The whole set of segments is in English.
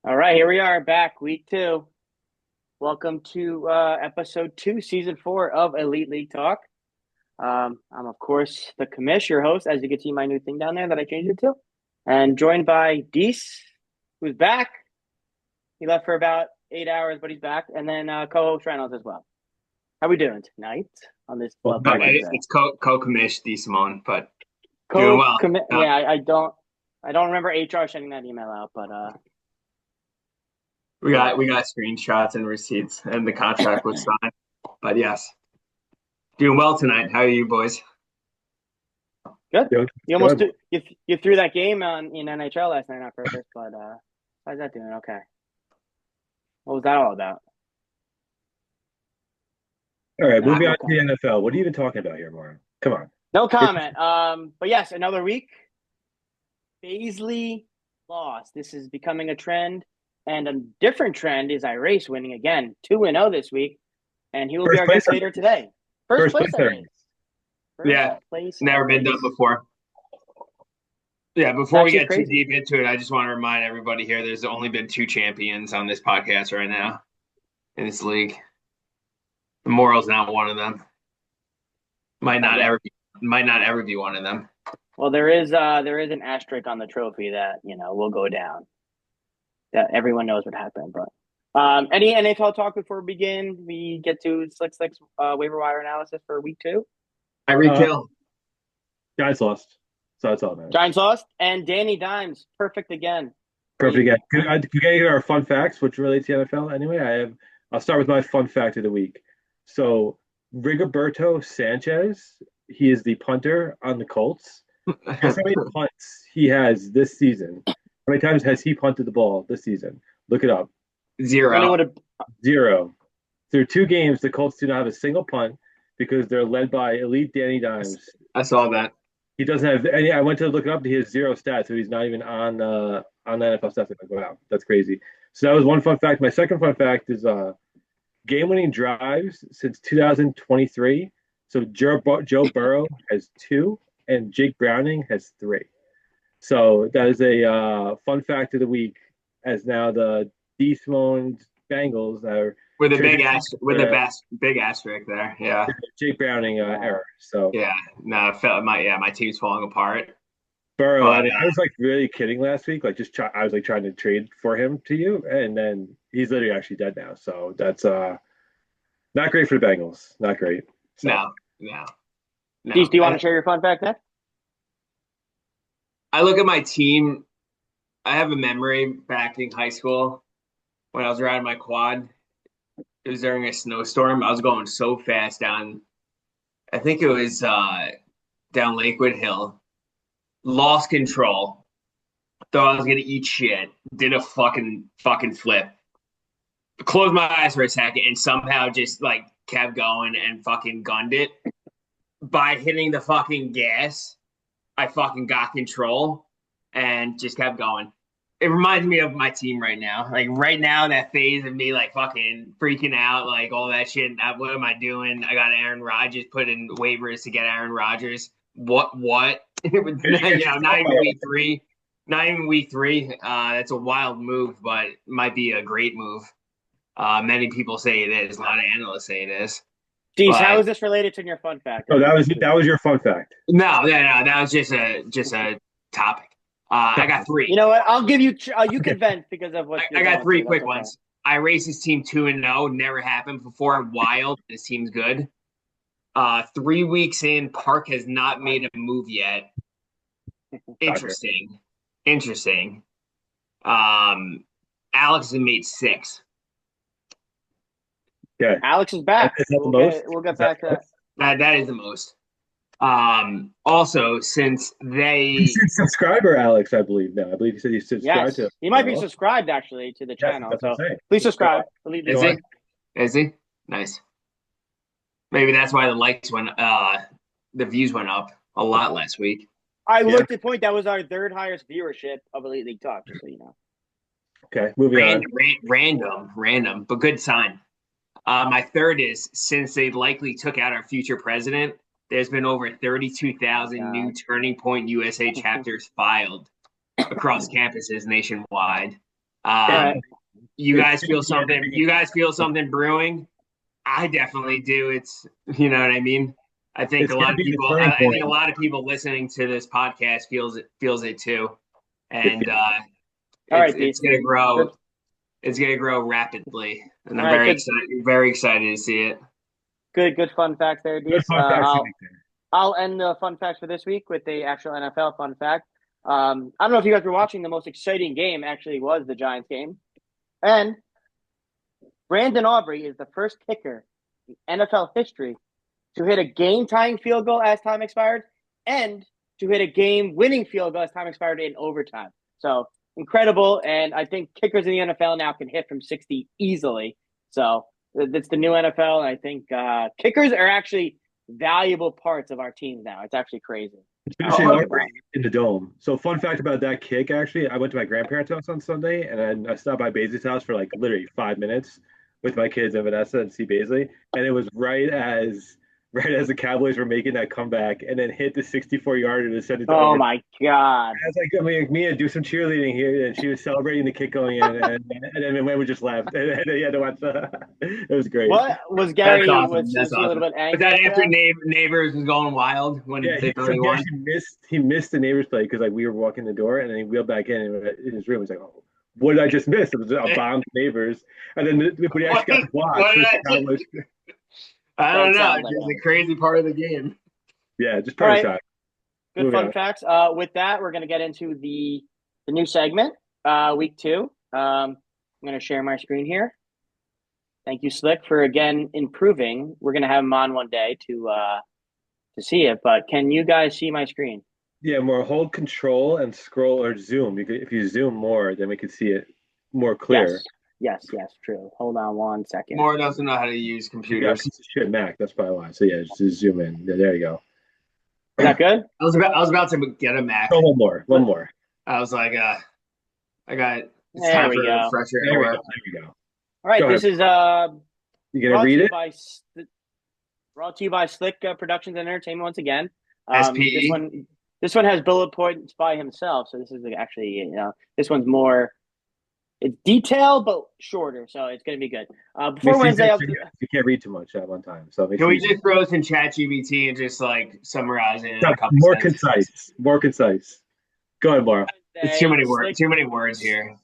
All right, here we are back, week two. Welcome to episode two, season four of Elite League Talk. I'm, of course, the commish, your host, as you can see my new thing down there that I changed it to. And joined by Deese, who's back. He left for about 8 hours, but he's back. And then co-host Reynolds as well. How we doing tonight on this Welcome lovely back. Wednesday? It's co-commish D Simone, but doing well. Commit. Yeah, I don't remember HR sending that email out, but We yeah, got we got screenshots and receipts, and the contract was signed. But yes, doing well tonight. How are you boys? good. Good. You almost Good. threw, you threw that game in NHL last night on purpose, but how's that doing? Okay. What was that all about? All right, Uh, moving on No to the comment. NFL. What are you even talking about here, Mario? Come on. No It's comment. But yes, another week. Baisley lost. This is becoming a trend, and a different trend is Iris winning again, 2-0 this week, and he will be first our place. guest later today. First First place place. Iris. First yeah, place never been done Iris. before. Yeah, It's before we actually get too crazy. deep into it, I just want to remind everybody here: there's only been two champions on this podcast right now in this league. The Moral's not one of them. Might Not not yet. ever be. Might not ever be one of them. Well, there is an asterisk on the trophy that will go down. That everyone knows what happened. But any NFL talk before we begin? We get to Slick's waiver wire analysis for week two. Tyreek Uh, Hill. guys lost. So that's all that matters. Giants lost, and Danny Dimes perfect again for Perfect you. again. Can we get our fun facts, which relates to the NFL anyway? I'll start with my fun fact of the week. So Rigoberto Sanchez, he is the punter on the Colts. Guess how many punts he has this season? How many times has he punted the ball this season? Look it up. Only Zero. would have Zero. Through two games, the Colts do not have a single punt because they're led by elite Danny Dimes. I saw that. He doesn't have any. I went to look it up. He has zero stats, so he's not even on the NFL stats. I'm like, wow, that's crazy. So that was one fun fact. My second fun fact is game-winning drives since 2023. So Joe Burrow has two, and Jake Browning has three. So that is a fun fact of the week. As now the D. Simone's Bengals are With a big transitioning ass, with a to big asterisk there. Yeah, Jake Browning wow. error. So yeah. No, I felt my team's falling apart. Burrow, I But mean, I was like really kidding last week. Like I was like trying to trade for him to you, and then he's literally actually dead now. So that's not great for the Bengals. Not great. So no, no, Dees, no. do you want to share your fun fact next? I look at my team. I have a memory back in high school when I was riding my quad. It was during a snowstorm. I was going so fast down. I think it was down Lakewood Hill. Lost control. Thought I was gonna eat shit. Did a fucking flip. Closed my eyes for a second and somehow just like kept going and fucking gunned it. By hitting the fucking gas, I fucking got control and just kept going. It reminds me of my team right now. Like right now, that phase of me like fucking freaking out, like all that shit. What am I doing? I got Aaron Rodgers, put in waivers to get Aaron Rodgers. What? did you get Not even week three. Not even week three. That's a wild move, but might be a great move. Many people say it is. A lot of analysts say it is. Dees, how But is this related to your fun fact oh, of week two? that was your fun fact. no. That was just a topic. I got You three. know what? I'll give you. You Okay. could vent because of what I you're got going three through. That's quick okay. ones. I raced his team 2-0. Never happened before. Wild. His team's good. 3 weeks in, Park has not made a move yet. Shocker. Interesting. Interesting. Um, Alex has made six. Okay. Alex is back. Is that the most? We'll get Is that back to the that. most? That is the most. Also, since He they said subscriber, Alex, I believe now. I believe he said he subscribed to Yes, us. he might be subscribed actually to the Yes, channel. that's what I'm So saying. please Go subscribe. on. Believe is Go he on. is he nice. Maybe that's why the likes went the views went up a lot last week. I Yeah. looked at point. That was our third highest viewership of Elite League Talk. Just so you know. Okay. Moving on. Random, but good sign. My third is since they likely took out our future president, there's been over Oh my 32,000 new God. Turning Point USA chapters filed across campuses nationwide. All Uh, right. you guys feel something? You guys feel something brewing? I definitely do. It's you know what I mean. I think It's a going lot to of be the people. turning I point. think a lot of people listening to this podcast feels it too, It and feels All it's right, it's Beast. gonna Good. grow. It's gonna grow rapidly, and All I'm right. very Good. excited. Very excited to see it. Good. Fun fact there, good Beast. fun facts to make there. I'll end the fun facts for this week with the actual NFL fun fact. I don't know if you guys were watching. The most exciting game actually was the Giants game, and Brandon Aubrey is the first kicker in NFL history to hit a game-tying field goal as time expired, and to hit a game-winning field goal as time expired in overtime. So incredible, and I think kickers in the NFL now can hit from 60 easily. So it's the new NFL, and I think kickers are actually valuable parts of our teams now. It's actually crazy Especially to think Aubrey about. in the dome. So fun fact about that kick, actually, I went to my grandparents' house on Sunday, and then I stopped by Baisley's house for like literally 5 minutes with my kids and Vanessa and see Baisley, and it was right as the Cowboys were making that comeback, and then hit the 64-yarder to send it to Oh overtime. my god! I was like, I mean, Mia, do some cheerleading here, and she was celebrating the kick going in, and then Wayne just left, and then you had to watch the. It was great. What was That's Gary? awesome. Was That's he a little awesome. bit Was angry that after after that? neighbors was going wild when Yeah, they so thought he he won? actually missed the neighbor's play because like we were walking the door and then he wheeled back in his room. He's like, "Oh, what did I just miss? It was a bomb to neighbors." And then when he What, actually got to what watch did was I the just? Cowboys. I don't That know. sounds It's like just him. a crazy part of the game. Yeah, just All perfect right, time. good Moving fun on. facts. With that, we're gonna get into the new segment, week two. I'm gonna share my screen here. Thank you, Slick, for again improving. We're gonna have him on one day to see it, but can you guys see my screen? Yeah, more hold control and scroll or zoom. If you zoom more, then we can see it more clear. Yes, true. Hold on one second. More doesn't know how to use You got a computers. piece of shit Mac. That's probably why. So yeah, just zoom in. There you go. Is that good? I was about to get a Mac. Oh, one more. One more. I was like, I got. It's There time we for a go. refresher There we go. hour. There we go. All right, Go ahead. this is You gonna brought to read you it? by Slick Productions and Entertainment once again. This SPE. one has bullet points by himself, so this is actually this one's more it's detailed but shorter, so it's gonna be good. Before Makes it Wednesday, easier so you can't read too much at one time, so it makes Can it we easier. just throw some chat GBT and just like summarize it in a couple More sentences? concise. More concise. Go ahead, Mauro. It's too Wednesday, many words. Too many words here.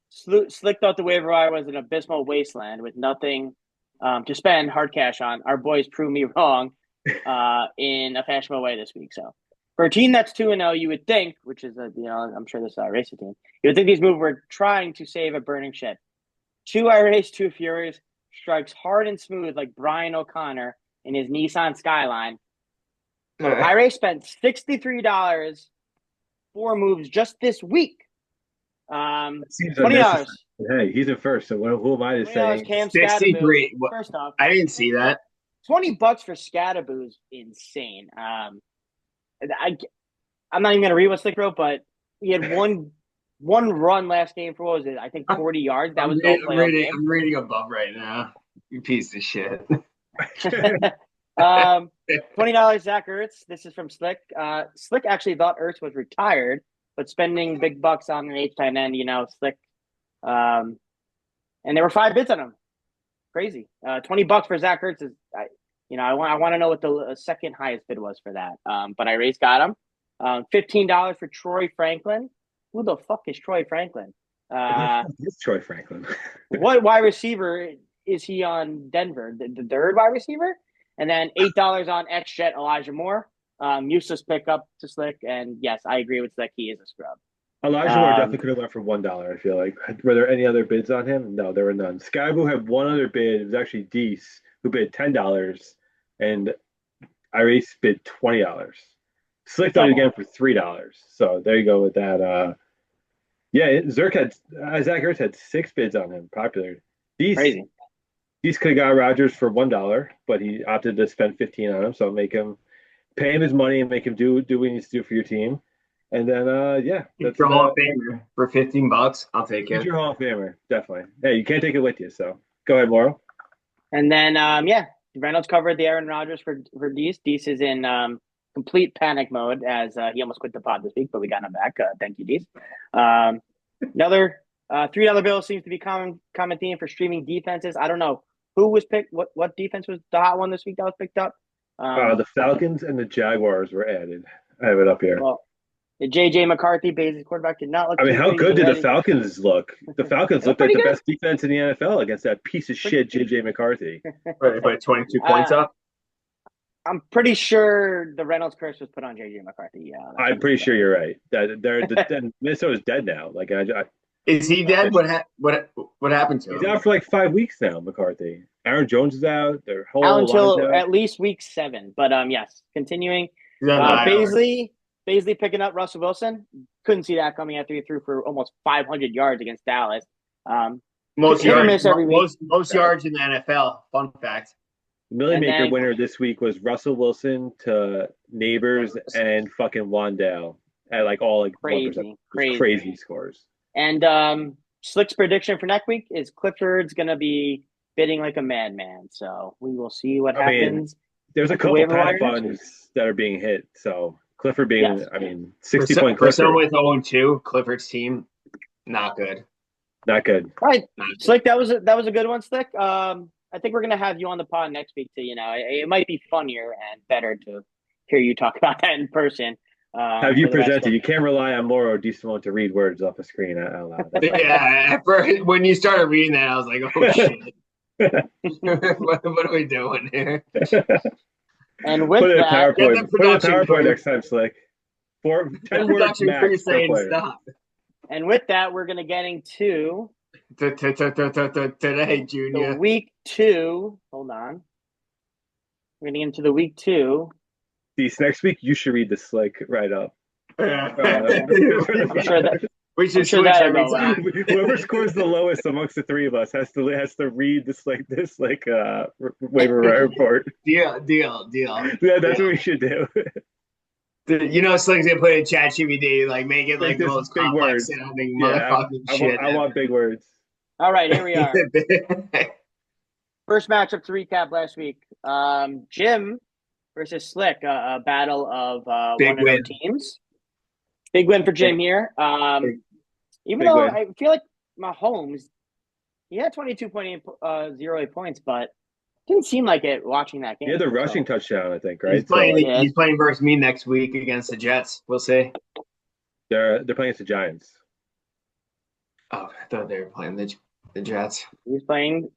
Slick thought the waiver wire was an abysmal wasteland with nothing to spend hard cash on. Our boys proved me wrong in a fashionable way this week. So for a team that's 2-0, you would think, which is I'm sure this is a racing team, you would think these moves were trying to save a burning ship. Two irate, two furious, strikes hard and smooth like Brian O'Connor in his Nissan Skyline. So Irate spent $63 for moves just this week. Seems $20. unnecessary. Hey, he's in first, so who am I to $20 say? Cam Scadaboo. 63. First off, I didn't see that. $20 for Scadaboo is insane. I'm not even gonna read what Slick wrote, but he had one run last game for what was it? I think 40 yards. That was the whole playoff game. I'm reading above right now. You piece of shit. $20 Zach Ertz. This is from Slick. Slick actually thought Ertz was retired, but spending big bucks on an H-tight end, Slick. And there were 5 bids on him. Crazy. $20 for Zach Ertz is, I want to know what the second highest bid was for that. But I raised got him. $15 for Troy Franklin. Who the fuck is Troy Franklin? It's Troy Franklin. What wide receiver is he on Denver? The third wide receiver? And then $8 on X-Jet Elijah Moore. Useless pickup to Slick. And yes, I agree with Slick. He is a scrub. Elijah Moore definitely could have went for $1, I feel like. Were there any other bids on him? No, there were none. Skybu had one other bid. It was actually Deese, who bid $10, and Iris bid $20. Slick did it again for $3. So there you go with that. Yeah, Zach Ertz had 6 bids on him. Popular. Crazy. Deese could have got Rodgers for $1, but he opted to spend 15 on him. So pay him his money and make him do what he needs to do for your team. And then, That's Hall of Famer for $15. I'll take it. Future Hall of Famer, definitely. Hey, you can't take it with you, so go ahead, Mauro. And then, Reynolds covered the Aaron Rodgers for Deese. Deese is in complete panic mode as he almost quit the pod this week, but we got him back. Thank you, Deese. Another $3 bill seems to be common theme for streaming defenses. I don't know who was picked. What defense was the hot one this week that was picked up? The Falcons and the Jaguars were added. I have it up here. Well, the J.J. McCarthy, Bays quarterback, did not look I mean, too how good did the great. Falcons look? The Falcons They look looked like pretty the good. best defense in the NFL against that piece of shit J.J. McCarthy. They put 22 points up. I'm pretty sure the Reynolds curse was put on J.J. McCarthy. Yeah, I'm pretty sure you're right. Minnesota's dead now. Like, Is he dead? What happened to he's him? out for like 5 weeks now. McCarthy. Aaron Jones is out. Their whole out line's until out. at least week 7. But continuing. He's on the IR. Baisley picking up Russell Wilson. Couldn't see that coming after he threw for almost 500 yards against Dallas. Most hit or yards, miss every week. most yards in the NFL. Fun fact. The Millie And Maker then- winner this week was Russell Wilson to Neighbors and fucking Wandale at like all like 1%. Crazy scores. And Slick's prediction for next week is Clifford's going to be bidding like a madman. So we will see what happens. There's a with the couple waiver pad wires. funds that are being hit. So Clifford being, Yes. 60-point For Clifford. someone with 0-2, Clifford's team, not good. Not good. All right, Not good. Slick, that was a good one, Slick. I think we're gonna have you on the pod next week too. It might be funnier and better to hear you talk about that in person. Have you presented? You can't rely on Moro DeSimone to read words off the screen out loud. Yeah, at first, when you started reading that, I was like, "Oh shit, what are we doing here?" And with put it in that, PowerPoint. Put it in PowerPoint crew. next time, Slick. 10 words max per saying player. stop. and with that, we're gonna get into Today, the Junior. week 2. Hold on, we're gonna get into the week 2. These next week, you should read the Slick right up. I'm sure that. We should I'm sure switch that'll every go well. time. Whoever scores the lowest amongst the three of us has to read this waiver report. Deal. Yeah, that's what we should do. You know, Slick's gonna put in ChatGPT, like make it like the This most big complex words. sounding Yeah, motherfucking shit. I want big words. All right, here we are. First matchup to recap last week. Jim versus Slick, a battle of Big 1-0 win. teams. Big win for Jim here. Even though win. I feel like Mahomes, he had 22.08 points, but didn't seem like it watching that game. He had the rushing touchdown, I think, right? He's playing. Yeah. He's playing versus me next week against the Jets. We'll see. They're playing against the Giants. Oh, I thought they were playing the Jets. He's playing.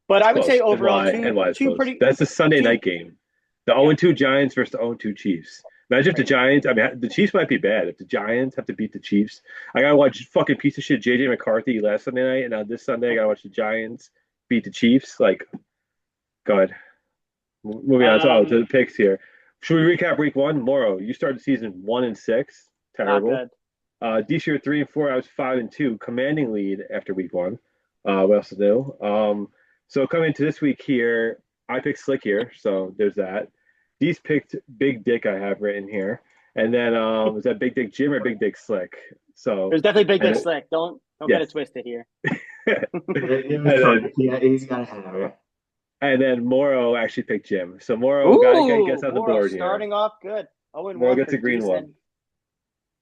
But I would say overall, two pretty. That's the Sunday two- night game. The 0-2 Giants versus the 0-2 Chiefs. Imagine if the Giants, the Chiefs might be bad. If the Giants have to beat the Chiefs, I got to watch fucking piece of shit J.J. McCarthy last Sunday night, and now this Sunday I got to watch the Giants beat the Chiefs. Like, go ahead. Moving on to the picks here. Should we recap week 1? Moro, you started season 1-6. Terrible. This year 3-4. I was 5-2, commanding lead after week 1. What else to do? So coming into this week here, I picked Slick here, so there's that. These picked Big Dick I have written here, and then was that Big Dick Jim or Big Dick Slick? So There's definitely Big Dick Slick. Don't get it twisted here. Yeah, he's got to have it. And then Moro actually picked Jim. So Moro gets on the board here. Starting off good. Moro gets a green one.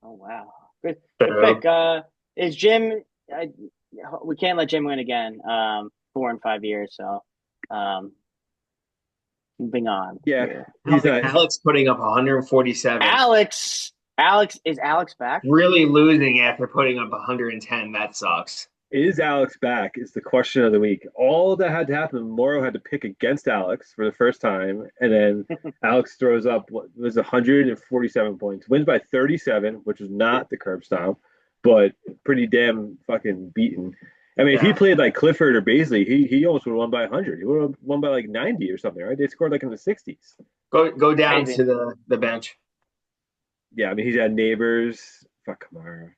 Oh wow, good pick. Is Jim? We can't let Jim win again. 4 in 5 years. So, moving on. Yeah, Alex putting up 147. Alex is Alex back? Really losing after putting up 110. That sucks. Is Alex back? Is the question of the week. All that had to happen, Moro had to pick against Alex for the first time, and then Alex throws up what was 147 points, wins by 37, which was not the curb stomp, but pretty damn fucking beaten. I mean, if he played like Clifford or Baisley, he almost would have won by 100. He would have won by like 90 or something, right? They scored like in the 60s. Go down to the bench. Yeah, I mean, he's had Neighbors. Fuck Kamara.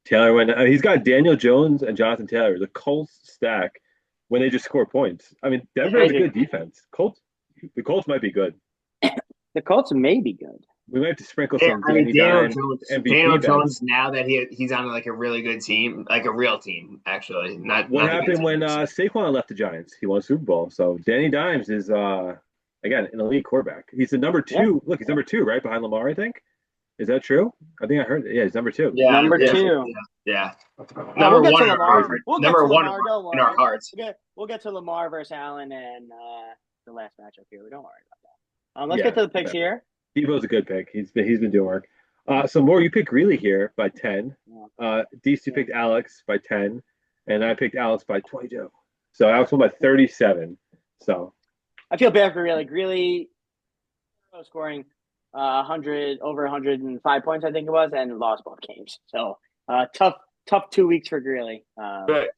Taylor went. He's got Daniel Jones and Jonathan Taylor. The Colts stack when they just score points. I mean, Denver has a good defense. The Colts might be good. The Colts may be good. We might have to sprinkle some Danny Dimes MVP Daniel bets. Jones, now that he's on like a really good team, like a real team, actually. What happened when Saquon left the Giants? He won a Super Bowl. So Danny Dimes is again an elite quarterback. He's the number 2. Yeah. Look, he's number 2, right behind Lamar, I think. Is that true? I think I heard it. Yeah, he's number two. Yeah, Number yeah, two. yeah. We'll Number get to one in our Lamar. heart. We'll get Number to one Lamar. Don't in our worry. hearts. We'll get to Lamar versus Allen and the last matchup here. We don't worry about that. Let's Yeah, get to the picks yeah. here. Debo's a good pick. He's been doing work. So more, you picked Greeley here by 10. These two picked Alex by 10, and I picked Alex by 22. So Alex won by 37. So I feel bad for Greeley scoring 100 over 105 points, I think it was, and lost both games. So tough 2 weeks for Greeley. Boho.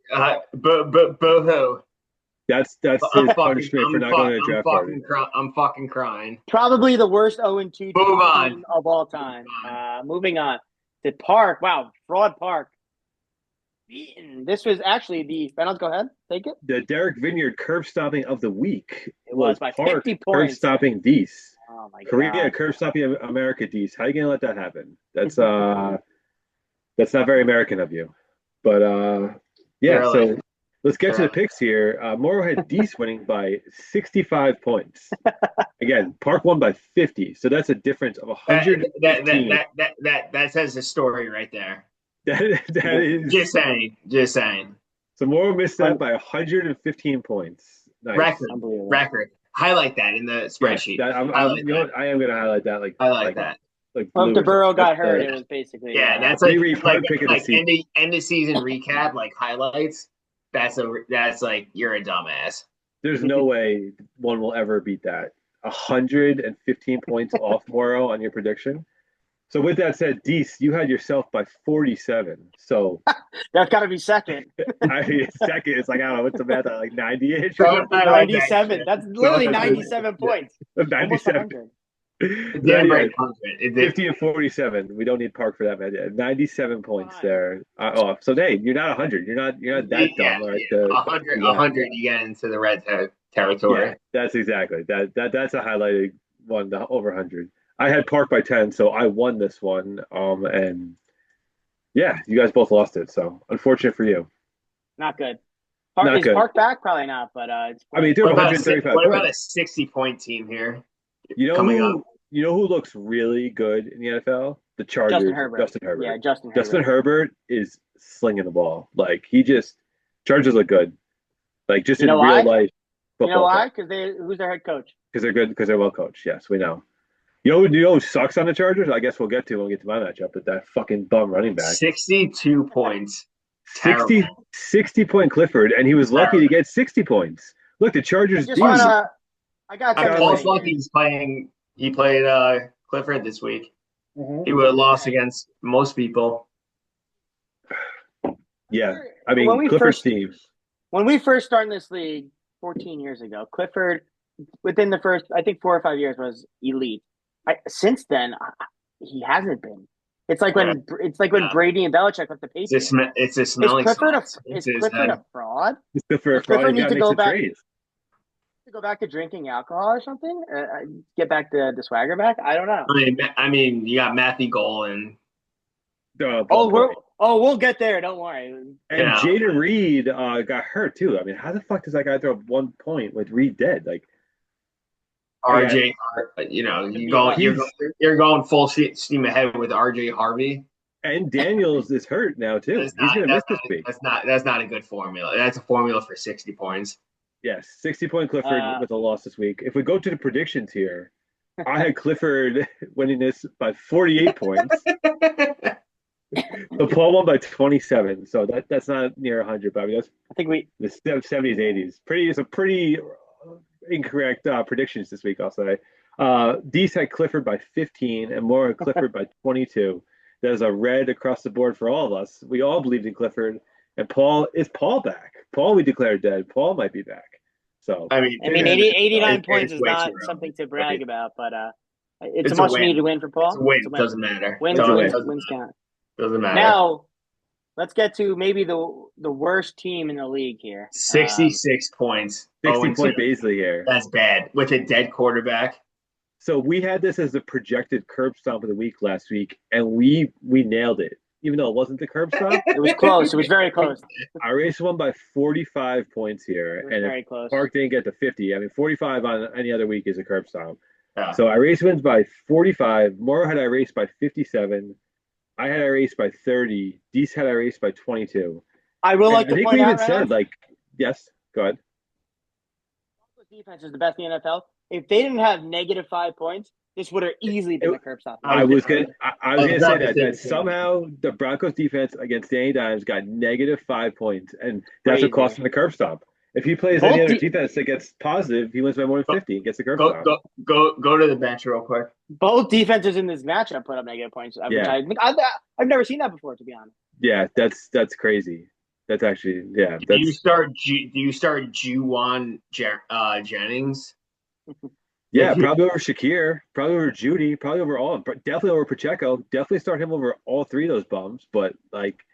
that's his punishment for not going to a draft party. I'm fucking crying. Probably the worst 0-2 team of all time. Moving on to Park. Wow, fraud Park. This was actually the Reynolds. Go ahead, take it. The Derek Vineyard curve stopping of the week It was by Park 50 curve points. stopping Dees. Oh my Korea god! curve stopping America Dees. How are you gonna let that happen? That's not very American of you. But yeah. Really? So let's get to the picks here. Morrow had Dees winning by 65 points. Again, Park won by 50, so that's a difference of 100. That says the story right there. That is just saying. So Morrow missed that by 115 points. Nice. Record. Highlight that in the spreadsheet. Yes, I am going to highlight that. Highlight that. Like well, if Burrow got hurt, it was basically that's like end of season recap, like highlights. That's like you're a dumbass. There's no way one will ever beat that. 115 points off Morrow on your prediction. So with that said, Dees, you had yourself by 47. So that's got to be second. I mean, second. It's like, I don't know, what's the math? Like 90-ish? 97. That's literally 97 points. 97. Break 50 and 47. We don't need Park for that, man. 97 points there. So hey, you're not 100. You're not that dumb. Right? 100. You get into the red territory. Yeah, that's exactly that's a highlighted one. The over 100. I had Park by 10, so I won this one. And yeah, you guys both lost it. So unfortunate for you. Not good. Park back? Probably not. But it's I mean, what about a 60-point team here? You know who looks really good in the NFL? The Chargers. Justin Herbert. Yeah, Justin Herbert. Justin Herbert is slinging the ball. Like Chargers look good. Like just in real life. You know why? Because who's their head coach? Because they're good. Because they're well coached. Yes, we know. You know who sucks on the Chargers? I guess we'll get to when we get to my matchup. But that fucking bum running back. 62 points. 60-point Clifford, and he was lucky to get 60 points. Look, the Chargers. I got Paul's lucky he's playing. He played Clifford this week. Mm-hmm. He would have lost against most people. Yeah, I mean Clifford's team. When we first started this league 14 years ago, Clifford, within the first, I think 4 or 5 years, was elite. Since then, he hasn't been. It's like when Brady and Belichick left the Patriots. It's a smelling. Is Clifford a fraud? Is Clifford a fraud? Clifford need to go back. To go back to drinking alcohol or something? Get back to the swagger back? I don't know. I mean, you got Matthew Goal and. We'll get there. Don't worry. And Jaden Reed got hurt too. I mean, how the fuck does that guy throw 1 point with Reed dead? Like RJ, you're going full steam ahead with RJ Harvey. And Daniels is hurt now too. He's gonna miss this week. That's not a good formula. That's a formula for 60 points. Yes, 60-point Clifford with a loss this week. If we go to the predictions here, I had Clifford winning this by 48 points. So Paul won by 27. So that's not near 100, Bobby. I think the 70s, 80s. It's a pretty incorrect predictions this week, I'll say. Dees had Clifford by 15 and Moore had Clifford by 22. There's a red across the board for all of us. We all believed in Clifford. And Paul back? Paul we declared dead. Paul might be back. So 89 points is not something to brag about, but it's a much-needed win for Paul. It's a win. It doesn't matter. Wins count. Doesn't matter. Now, let's get to maybe the worst team in the league here. 66 points. 60-point Baisley here. That's bad. With a dead quarterback. So we had this as the projected curb stomp of the week last week, and we nailed it. Even though it wasn't the curb stomp. It was close. It was very close. I raced one by 45 points here. And very close. Park didn't get to 50. I mean, 45 on any other week is a curb stomp. Yeah. So Iris wins by 45. Moro had Iris by 57. I had Iris by 30. Dees had Iris by 22. I will And like I to think we point even out, said, Reynolds, like, yes, go ahead. defense is the best in the NFL. If they didn't have -5 points, this would have easily been It, the curb stop. I was, I I was was gonna say about to that say that the same. somehow the Broncos defense against Danny Dimes got -5 points, and that's what Crazy. cost him the curb stop. If he plays any Both other de- defense that gets positive, he wins by more than Go, 50 and gets the curb go, stop. go, go to the bench real quick. both defenses in this matchup put up -points, which Yeah, I've never seen that before, to be honest. yeah, that's crazy. That's actually yeah, Do you that's start Juwan Jennings? yeah, If you, probably over Shakir, probably over Judy, probably over all, but definitely over Pacheco. Definitely start him over all three of those bums. But like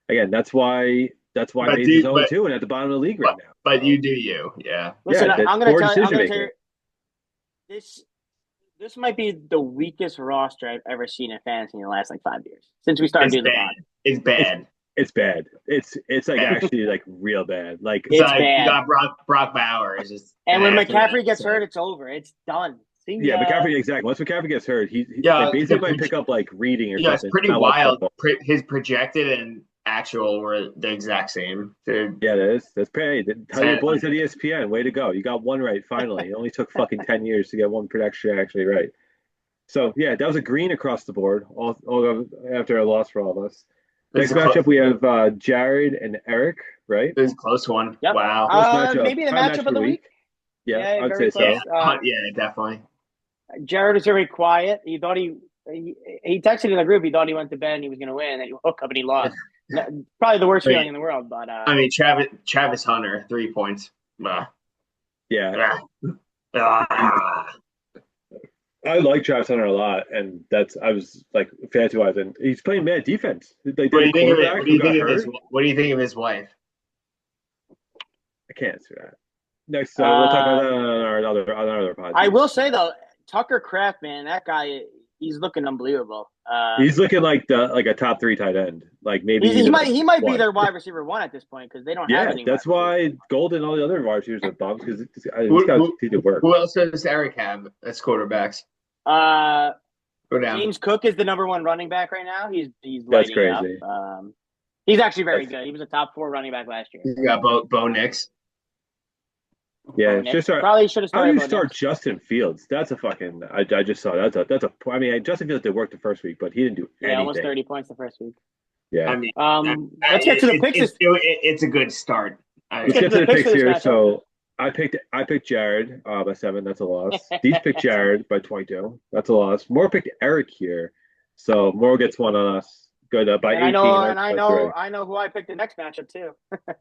again, that's why but Mays is do 0-2 and at the bottom of the league right now. but So you do you, yeah. Listen, yeah, that's poor decision I'm gonna tell making. you this. This might be the weakest roster I've ever seen in fantasy in the last like 5 years since we started It's doing the bad. pod. It's It's bad. it's bad. It's like Bad. actually like real bad. Like It's Besides, you bad. got Brock Bowers is And when after that. McCaffrey gets So hurt, it's over. It's done. See yeah, ya. McCaffrey exactly. Once McCaffrey gets hurt, they yeah, basically might pick up like reading or it's something, pretty not watch wild. football. His projected and actual were the exact same. Dude, Yeah, it is. That's pay. Tell your sad. boys at ESPN. Way to go. You got one right finally. It only took fucking 10 years to get one prediction actually right. So yeah, that was a green across the board. All after a loss for all of us. This Next is a close. matchup we have Jared and Eric, right? This is a close one. Yep. Wow. Close matchup. Maybe the Prime matchup matchup of of the the week. week. Yeah, Yeah, I'd very say Yeah, close. so. yeah, definitely. Jared was very quiet. He thought he texted in the group. He thought he went to bed and he was going to win, and then he woke up and he lost. Probably the worst I feeling mean, in the world. But I mean, Travis Hunter, 3 points. Yeah, Ah. I like Travis Hunter a lot, and I was like fantasy wise, and he's playing mad defense. Like What do the you think of it? quarterback who got hurt. What do you think of his wife? I can't answer that. Next, we'll talk about uh, that on our other I podcast. will say though, Tucker Kraft, man, that guy, he's looking unbelievable. He's looking like a top three tight end, like maybe He even like might be one. their wide receiver one at this point because they don't have Yeah, any wide that's receivers. why Golden and all the other wide receivers are bums because he's Who, got to who, continue to work. who else does Eric have as quarterbacks? Uh, Go down. James Cook is the number one running back right now. He's That's lighting it up. crazy. He's actually very That's good. He was a top 4 running back last year. You got Bo Nix. yeah. Probably should have How do started. you Bo start Nix. Justin Fields? That's a fucking. I just saw that's a. I mean, Justin Fields did work the first week, but he didn't do anything. Almost 30 points the first week. Yeah. I mean, Let's get to the picks. It's a good start. Let's get to the picks here. matchup. So I picked Jared by 7. That's a loss. Deej picked Jared by 22. That's a loss. Moore picked Eric here, so Moore gets one on us. Good by 18. I know who I picked the next matchup too.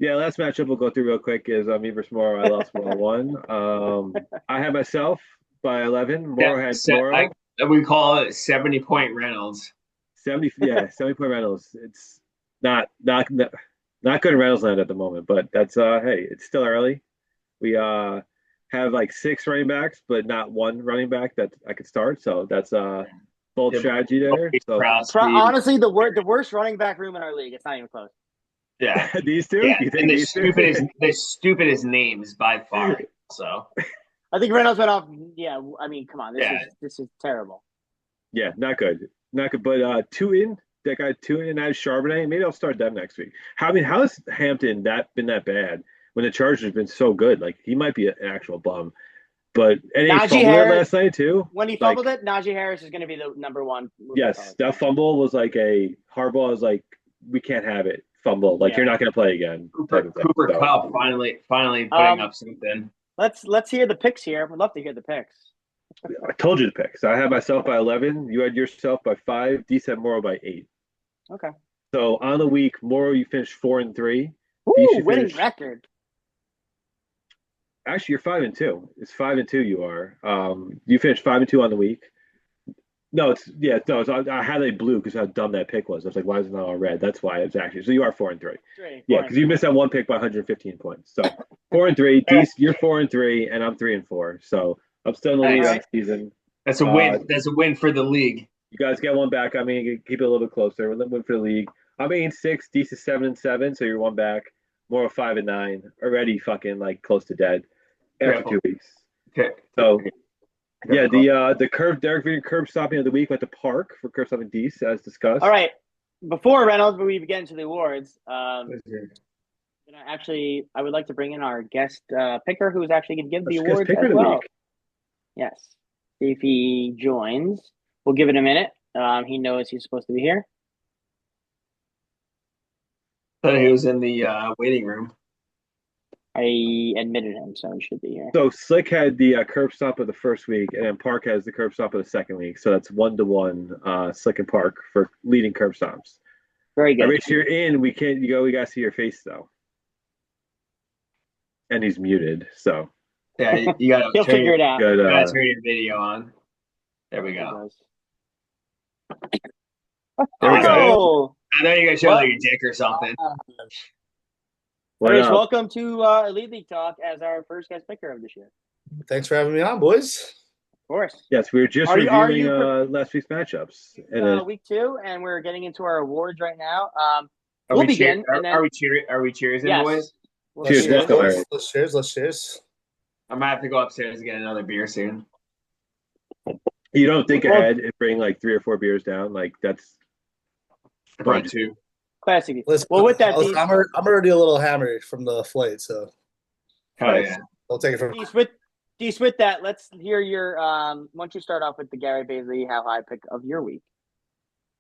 Yeah, last matchup we'll go through real quick is me versus Moore. I lost 1-1. I had myself by 11. Moore had Moore. We call it 70-point Reynolds. 70. Yeah, 70-point Reynolds. It's not good in Reynolds land at the moment, but that's hey, it's still early. We have like 6 running backs, but not one running back that I could start. So that's bold strategy there. So Honestly, the worst running back room in our league. It's not even close. Yeah, these two. yeah, You think and these two? the stupidest names by far. So I think Reynolds went off. Yeah, I mean, come on, this is terrible. Yeah, not good, not good. But that guy Tuen and I Charbonnet. Maybe I'll start them next week. I mean, how has Hampton been that bad when the Chargers have been so good? Like he might be an actual bum. But and he fumbled it last night too. When he fumbled it, Najee Harris is going to be the number one. Yes, that fumble was like a Harbaugh was like, we can't have it fumble. Like you're not going to play again. Cooper Kupp finally putting up something. Let's hear the picks here. We'd love to hear the picks. I told you the picks. I had myself by 11. You had yourself by 5. D said Morrow by 8. Okay. So on the week, Morrow you finished 4-3. Ooh, winning record. Actually, you're 5-2. It's 5-2. You are. You finished 5-2 on the week. No, I had a blue because how dumb that pick was. I was like, why is it not all red? That's why it's actually. So you are 4-3. Yeah, because you missed that one pick by 115 points. So 4-3. You're 4-3, and I'm 3-4. So I'm still in the lead next season. That's a win. That's a win for the league. You guys get one back. I mean, keep it a little bit closer. Win for the league. I'm 8-6. Deece is 7-7. So you're one back. More of 5-9. Already fucking like close to dead after 2 weeks. Okay. So Yeah, the Derek Green curb stopping of the week went to Park for curb stopping Dees, as discussed. All right. Before Reynolds, but we get into the awards. I would like to bring in our guest picker, who is actually going to give the Guest awards picker as of the well. week. Yes. See if he joins. We'll give it a minute. He knows he's supposed to be here. Thought he was in the waiting room. I admitted him, so he should be here. So Slick had the curb stop of the first week, and then Park has the curb stop of the second week. So that's 1-1, Slick and Park for leading curb stops. Very good. All right, so you're in. We can't. We gotta see your face though. And he's muted, so Yeah, you gotta He'll figure it out. good. turn your video on. There we go. There we go. I know you're gonna show like your dick or something. Anyways, welcome to Elite League Talk as our first guest picker of this year. Thanks for having me on, boys. Of course. Yes, we were just reviewing last week's matchups. Week 2, and we're getting into our awards right now. Are we'll begin. Are we cheersing, Yes. boys? Cheers. Let's cheers. I'm gonna have to go upstairs and get another beer soon. You don't think ahead and bring like 3 or 4 beers down, like that's Brought 2. Classic. Listen, Well, with that, I'm already a little hammered from the flight, so Oh yeah. I'll take it from. Dees, with that, let's hear your why don't you start off with the Gary Baisley how high pick of your week?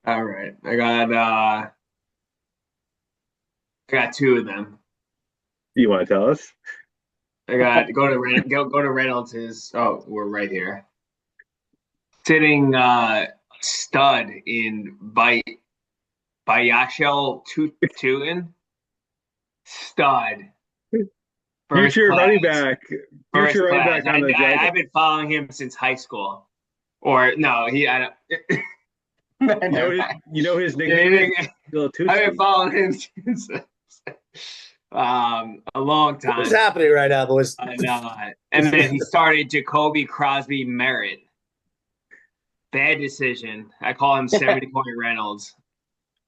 All right. I got 2 of them. You want to tell us? I got go to Reynolds. Oh, we're right here. Sitting stud in Bayashel Tutin. Stud. Future running back. Future running back on the Jaguars. I've been following him since high school. Or no, I don't. You know his nickname? I've been following him since a long time. What's happening right now, boys? I know. And then he started Jacoby Crosby Merritt. Bad decision. I call him 70-point Reynolds.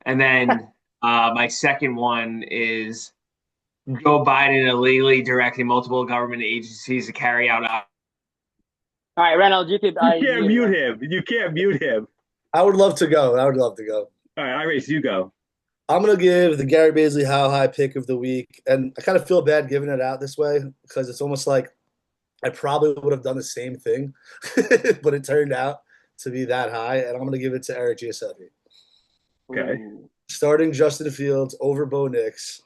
And then my second one is Joe Biden illegally directing multiple government agencies to carry out. All right, Reynolds, you can't mute him. You can't mute him. I would love to go. All right, Iris, you go. I'm going to give the Gary Baisley how high pick of the week. And I kind of feel bad giving it out this way because it's almost like I probably would have done the same thing, but it turned out to be that high. And I'm going to give it to Eric Giuseppe. Okay. Starting Justin Fields over Bo Nix.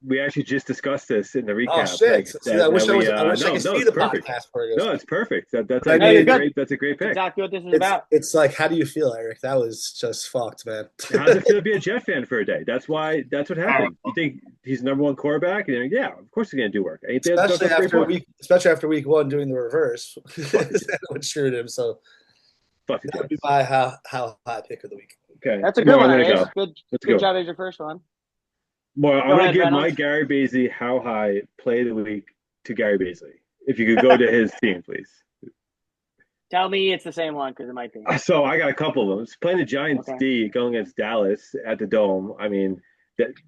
We actually just discussed this in the recap. Oh, shit. I wish I could see the perfect. podcast. No, it's perfect. That's a great pick. Exactly what this is about. It's like, how do you feel, Eric? That was just fucked, man. How does it feel to be a Jet fan for a day? That's what happened. You think he's number 1 quarterback? And yeah, of course he's going to do work. Especially after week 1 doing the reverse. What screwed him. So that would be my how high pick of the week. Okay. That's a good one, Iris. Good job as your first one. More, I'm going to give my Gary Baisley how high play of the week to Gary Baisley. If you could go to his team, please. Tell me it's the same one because it might be. So I got a couple of them. It's playing the Giants D going against Dallas at the Dome. I mean,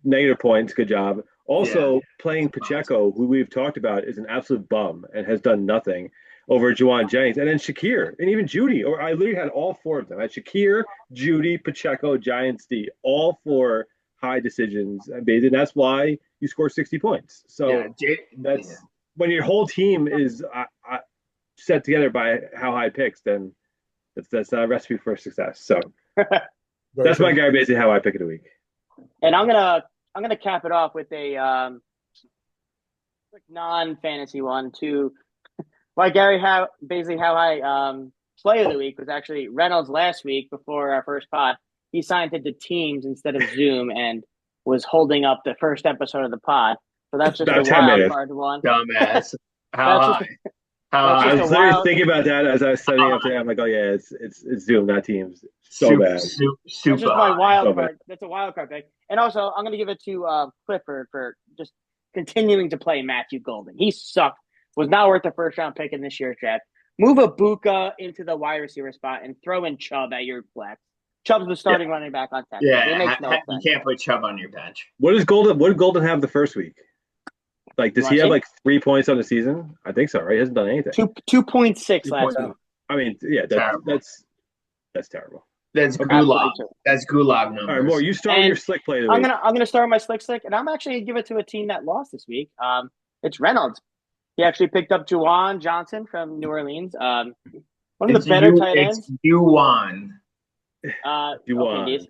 negative points. Good job. Also playing Pacheco, who we've talked about, is an absolute bum and has done nothing over Juwan Jennings. And then Shakir and even Judy. Or I literally had all 4 of them. I had Shakir, Judy, Pacheco, Giants D. All 4 high decisions, and that's why you score 60 points. So that's when your whole team is set together by how high picks, then that's not a recipe for success. So that's my Gary Baisley how I pick of the week. And I'm gonna cap it off with a non-fantasy one to why Gary Baisley how I play of the week was actually Reynolds last week before our first pod. He signed it to Teams instead of Zoom and was holding up the first episode of the pod. So that's just a wild card one. Dumbass. How high? I was literally thinking about that as I was setting up today. I'm like, oh yeah, it's Zoom, not Teams. So bad. Super. That's just my wild card. That's a wild card pick. And also, I'm going to give it to Clifford for just continuing to play Matthew Golden. He sucked. Was not worth the first round pick in this year's draft. Move Ibuka into the wide receiver spot and throw in Chubb at your flex. Chubb's the starting running back on Texas. It makes no sense. You can't put Chubb on your bench. What did Golden have the first week? Like, does he have like 3 points on the season? I think so, right? He hasn't done anything. 2.6 last week. I mean, yeah, Terrible. that's terrible. That's Okay. gulag. Absolutely true. That's gulag All right, more. numbers. You start with your And slick play of the I'm week. gonna start my slick, and I'm actually gonna give it to a team that lost this week. It's Reynolds. He actually picked up Juwan Johnson from New Orleans. One of the better tight It's ends. Yuan. You Okay, won. Dees.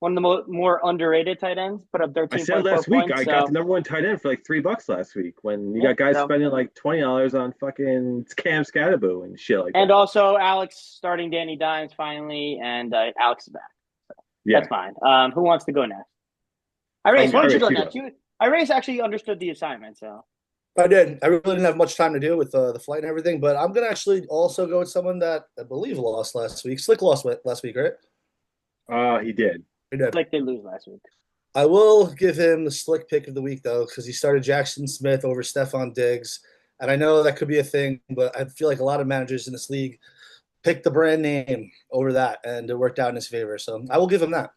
One of the more underrated tight ends. Put up I said 13.4 last week points. I got the number one tight end for like $3 last week when you Yeah, got guys so spending like $20 on fucking Cam Scatterboo and shit like and that. also Alex starting Danny Dimes finally, and Alex is back. Yeah, That's fine. Who wants to go next? Iris, why I don't you Iris, go you go. next? Iris actually understood the assignment, so I did. I really didn't have much time to deal with the flight and everything, but I'm gonna actually also go with someone that I believe lost last week. Slick lost last week, right? He did. He did. like they lose last week. I will give him the slick pick of the week though, because he started Jackson Smith over Stephon Diggs, and I know that could be a thing, but I feel like a lot of managers in this league picked the brand name over that, and it worked out in his favor. So I will give him that.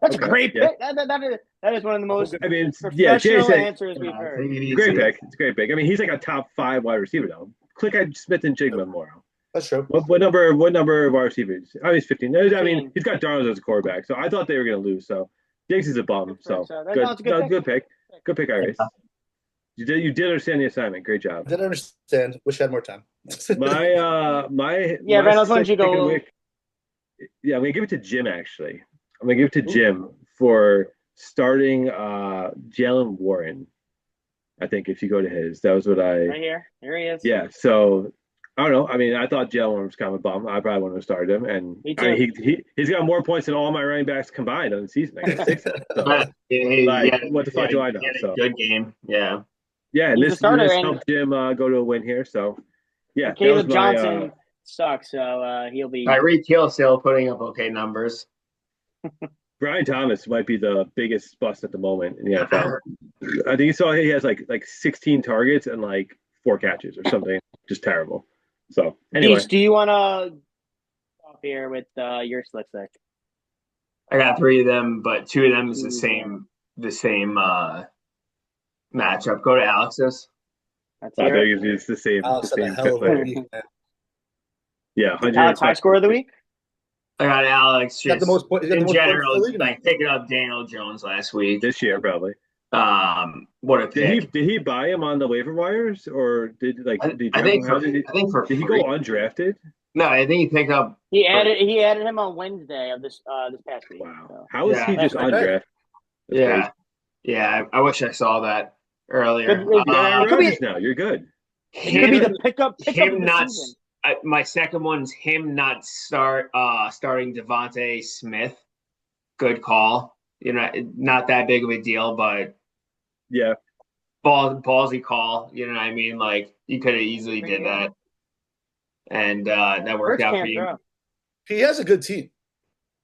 That's a Okay. great Yeah. pick. That is one of the most I mean, yeah, Jay professional said answers we've heard. Take it great easy. pick. It's a great pick. I mean, he's like a top 5 wide receiver though. Click at Smith and Jigma more. That's true. What number? What number of wide receivers? I mean, he's 15. I mean, 15. he's got Darnold as a quarterback, so I thought they were going to lose. So Diggs is a bum. Good pick. So So good. no, it's a good No, pick. good pick. Good pick, Iris. You did understand the assignment. Great job. I didn't understand. Wish I had more time. My Yeah, Reynolds, why don't you pick of the go? week- Yeah, I'm gonna give it to Jim actually. I'm gonna give it to Jim for starting Jalen Warren. I think if you go to his, that was what Right I here. Here he is. yeah. So I don't know. I mean, I thought Jalen Warren was kind of a bum. I probably wouldn't have started him, and Me I mean, too. he's got more points than all my running backs combined on the season. I got 6 of them. So But like, what the fuck do I know? he had a So good game. Yeah. yeah, and He's the this starter, this and helped Jim go to a win here. So yeah, that was Caleb my Johnson sucks, so he'll be. Tyreek Hill still putting up okay numbers. Brian Thomas might be the biggest bust at the moment in the NFL. I think you saw he has like 16 targets and like 4 catches or something, just terrible. So anyway, Dees, do you want to off here with your slick? I got 3 of them, but 2 of them is the same matchup. Go to Alex's. Let's I hear think it. it's the same. Alex The had a same hell of a player. week, man. Yeah, Alex, high 105. score of the week? I got Alex Got just the most points. in Points general, in the league now. like picking up Daniel Jones last week. This year probably. What a pick. Did he buy him on the waiver wires or did like I, did he I draft think him? How for did he I think for did he free. go undrafted? No, I think he picked up. He added him on Wednesday of this past week. Wow. So. How is Yeah. he just That's undrafted? That's Yeah, crazy. yeah. I wish I saw that earlier. Good- You got Aaron It could be- Rodgers now. You're good. It could be the pickup of him the not. season. My second one's him not starting Devontae Smith. Good call. You know, not that big of a deal, but Yeah. ballsy call. You know what I mean? Like you could have easily did that, and that worked Hurts out for can't you. throw. He has a good team.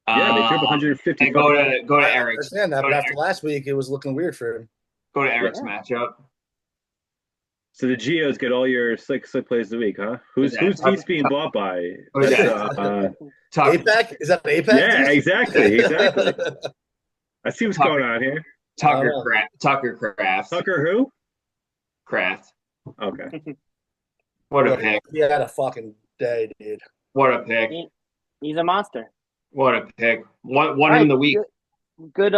Yeah, they threw up 150. And go to I Eric's. understand that, Go but to after Eric- last week, it was looking weird for him. Go to Eric's Yeah. matchup. So the Geos get all your slick plays of the week, huh? Who's Heath being bought by? Who's That's, that? Tucker, APAC? Is that an APAC? yeah, exactly. I see what's going on here. Tucker Craft. Tucker who? Craft. Okay. What a pick. He had a fucking day, dude. What a pick. He's a monster. What a pick. One All in the week. Good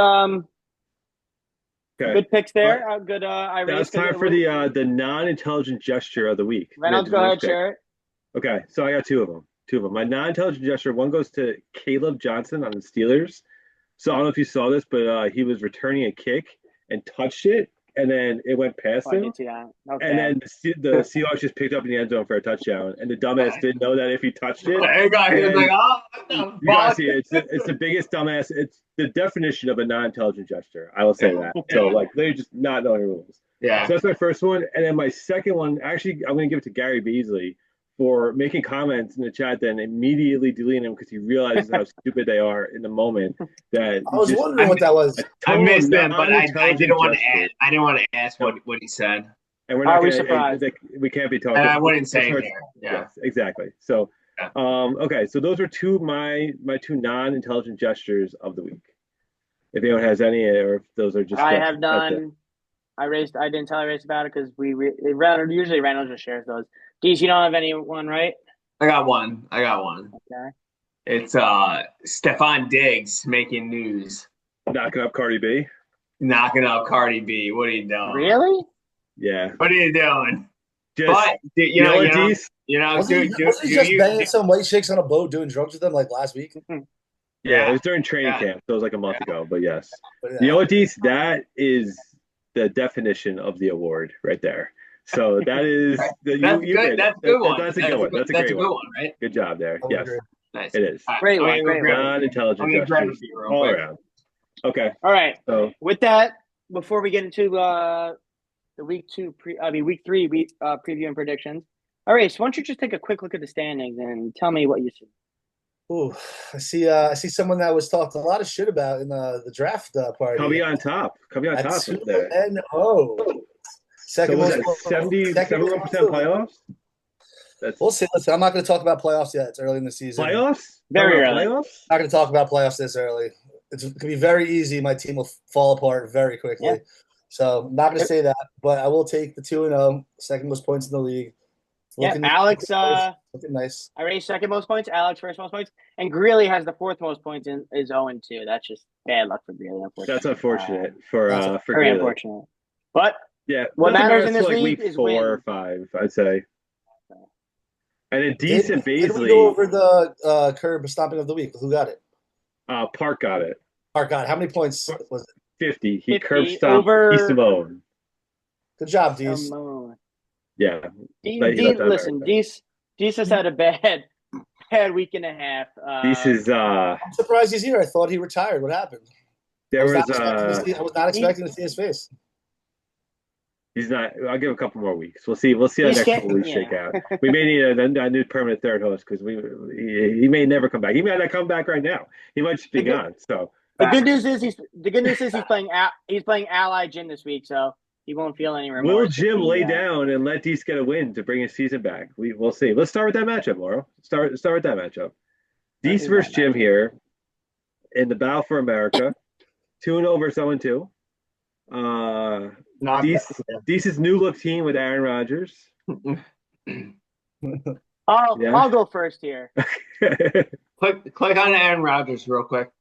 Okay. good picks there. Good Now it's time for the non-intelligent gesture of the week. Reynolds, go ahead, Pick. share it. Okay, so I got 2 of them. 2 of them. My non-intelligent gesture. One goes to Caleb Johnson on the Steelers. So I don't know if you saw this, but he was returning a kick and touched it, and then it went past Oh, I him. did see that. Okay. And then the Seahawks just picked up in the end zone for a touchdown, and the dumbass didn't know that if he touched it. I got him like, oh, what the You gotta fuck? see it. It's the biggest dumbass. It's the definition of a non-intelligent gesture. I will say that. So like they're just not knowing the rules. Yeah. So that's my first one, and then my second one. Actually, I'm going to give it to Gary Beasley for making comments in the chat, then immediately deleting them because he realizes how stupid they are in the moment. That I was wondering what that was. I missed them, but I non-intelligent didn't want to gesture. add. I didn't want to ask what he said, And we're Are not we gonna, surprised? we can't be talking. and I wouldn't say It's hard- here. Yeah. Yes, exactly. So, Yeah. okay, so those are my 2 non-intelligent gestures of the week. If anyone has any, or if those are just I that's- have that's it. done. I didn't tell Iris about it because usually Reynolds just shares those. Geez, you don't have anyone, right? I got one. I got one. Okay. It's Stefan Diggs making news, Knocking up Cardi B. knocking out Cardi B. What are you doing? Really? Yeah. What are you doing? Just But you know what, Dees? Wasn't he just banging some white chicks on a boat doing drugs with them like last week? Yeah, it was during training Yeah. camp. So it was like a month Yeah. ago, but yes. But You know what, Dees? That is the definition of the award right there. So that is That's good. That's a good one. That's a good one. That's a great one. Right? Good job there. I would Yes, agree. Nice. it is. All right, Great I'm one, gonna go great grab one. it. Non-intelligent I'm gonna grab gestures it real all quick. around. Okay, All right. so With that, before we get into the week week three preview and predictions. All right, so why don't you just take a quick look at the standings and tell me what you see? Ooh, I see someone that was talked a lot of shit about in the draft party. Cubby on top. Cubby on At top 2 there. and 0. Second So was most it 71% playoffs? That's We'll see. Listen, I'm not going to talk about playoffs yet. It's early in the season. playoffs. Very Talking about early. Playoffs. Not going to talk about playoffs this early. It could be very easy. My team will fall apart very quickly. Yeah. So I'm not going to say that, but I will take the 2-0, second most points in the league. Yeah, Alex. Looking nice. I raised second most points. Alex first most points, and Greeley has the fourth most points and is 0-2. That's just bad luck for Greeley. Unfortunately, That's unfortunate for very Greeley. unfortunate. But Yeah, what nothing matters in this till, like, league week is 4 win. or 5, I'd say. And a decent Did we Baisley. go over the curb stomping of the week? Who got it? Park got it. Park got it. How many points was it? 50. He 50 curb stomped over- Simone. Good job, Dees. Yeah. Listen, Dees has had a bad week and a half. This is I'm surprised he's here. I thought he retired. What happened? I was not expecting to see his face. he's not. I'll give a couple more weeks. We'll see. We'll see how the next couple weeks shake out. We may need a new permanent third host because he may never come back. He may not come back right now. He might just be gone. So the good news is he's playing Ally Jim this week, so he won't feel any remorse. Will Jim lay down and let Dees get a win to bring his season back? We'll see. Let's start with that matchup, Laurel. Start with that matchup. Dees versus Jim here in the battle for America. 2-0 versus 0-2. Dees' new look team with Aaron Rodgers. I'll go first here. Click on Aaron Rodgers real quick.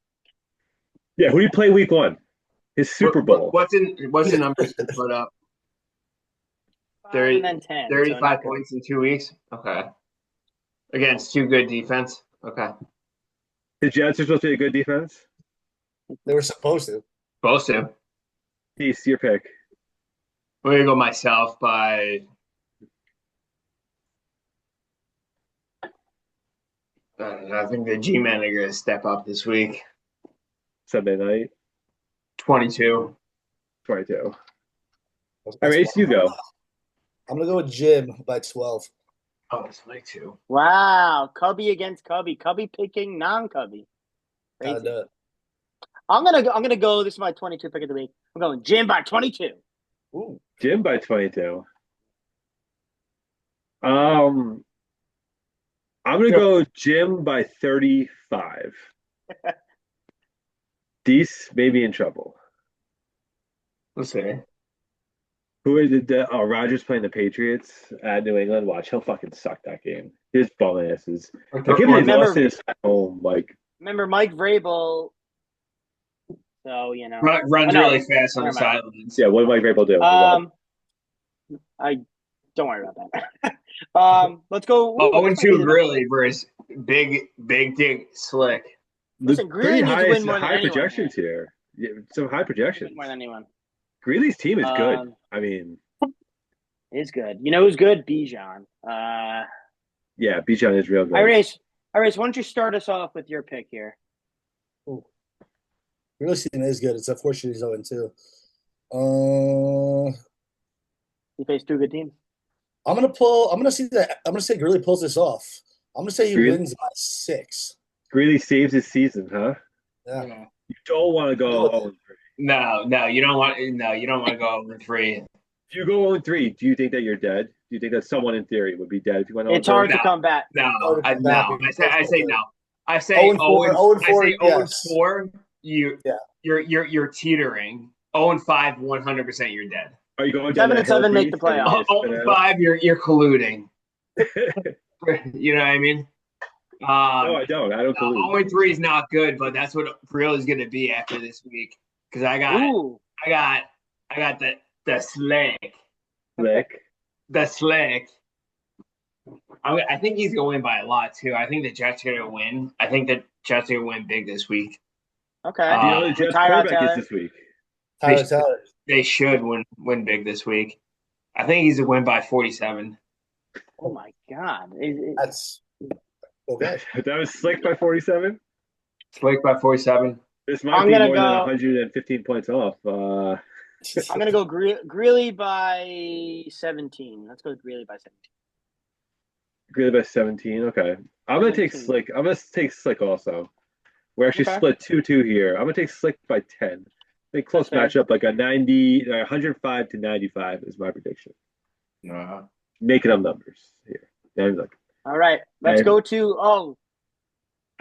Yeah, who do you play week 1? His Super Bowl. What's the numbers to put up? 30, and then 10. 35 points in 2 weeks. Okay. Against 2 good defense. Okay. The Jets are supposed to be a good defense. They were supposed to. Supposed to. Dees, your pick. I'm gonna go myself by. I think the G-men are gonna step up this week. Sunday night. 22. 22. All right, you go. I'm going to go with Jim by 12. Oh, it's 22. Wow, Cubby against Cubby. Cubby picking non-Cubby. Crazy. I'm gonna go. This is my 22 pick of the week. I'm going Jim by 22. Ooh. Jim by 22. I'm gonna go Jim by 35. Dees may be in trouble. Let's see. Who is it? Rodgers playing the Patriots at New England. Watch, he'll fucking suck that game. His bum asses. Like, if they lost this at home, like. Remember Mike Vrabel. So runs really fast on the sidelines. Yeah, what did Mike Vrabel do? I don't worry about that. Let's go. 0-2 really versus Big Dick Slick. Listen, Greeley needs to win more than high anyone. projections here. Yeah, some high projections. More than anyone. Greeley's team is good. I mean, is good. You know who's good? Bijan. Yeah, Bijan is real good. Iris, why don't you start us off with your pick here? Greeley's team is good. It's unfortunate he's 0-2. He faced 2 good teams. I'm gonna say Greeley pulls this off. I'm gonna say he wins by 6. Greeley saves his season, huh? Yeah. You don't want to go 0-3. No, you don't want to go 0-3. If you go 0-3, do you think that you're dead? Do you think that someone in theory would be dead if you went 0-3? It's hard to come back. No. I say no. I say 0-4. 0-4. You're teetering. 0-5, 100%. You're dead. Are you going down 7-7 make the playoffs. 0-5, you're colluding. You know what I mean? No, I don't. I don't collude. 0-3 is not good, but that's what real is going to be after this week. Because Ooh. I got the slick, Slick. the slick. I think he's going to win by a lot too. I think the Jets are going to win. I think the Jets are going to win big this week. Okay. Do you know who the Jets Tyrod quarterback Taylor. is this week? Tyler. They should win big this week. I think he's a win by 47. Oh my God. That's okay. That was Slick by 47. Slick by 47. This might I'm be gonna more than go- 115 points off. I'm gonna go Greeley by 17. Let's go Greeley by 17. Greeley by 17. Okay. I'm gonna take 17. Slick. I'm gonna take Slick also. We're actually Okay. split 2-2 here. I'm gonna take Slick by 10. I think close That's fair. matchup, like a 90, 105 to 95 is my prediction. Making up numbers here. Yeah, look. All right. Let's Hey. go to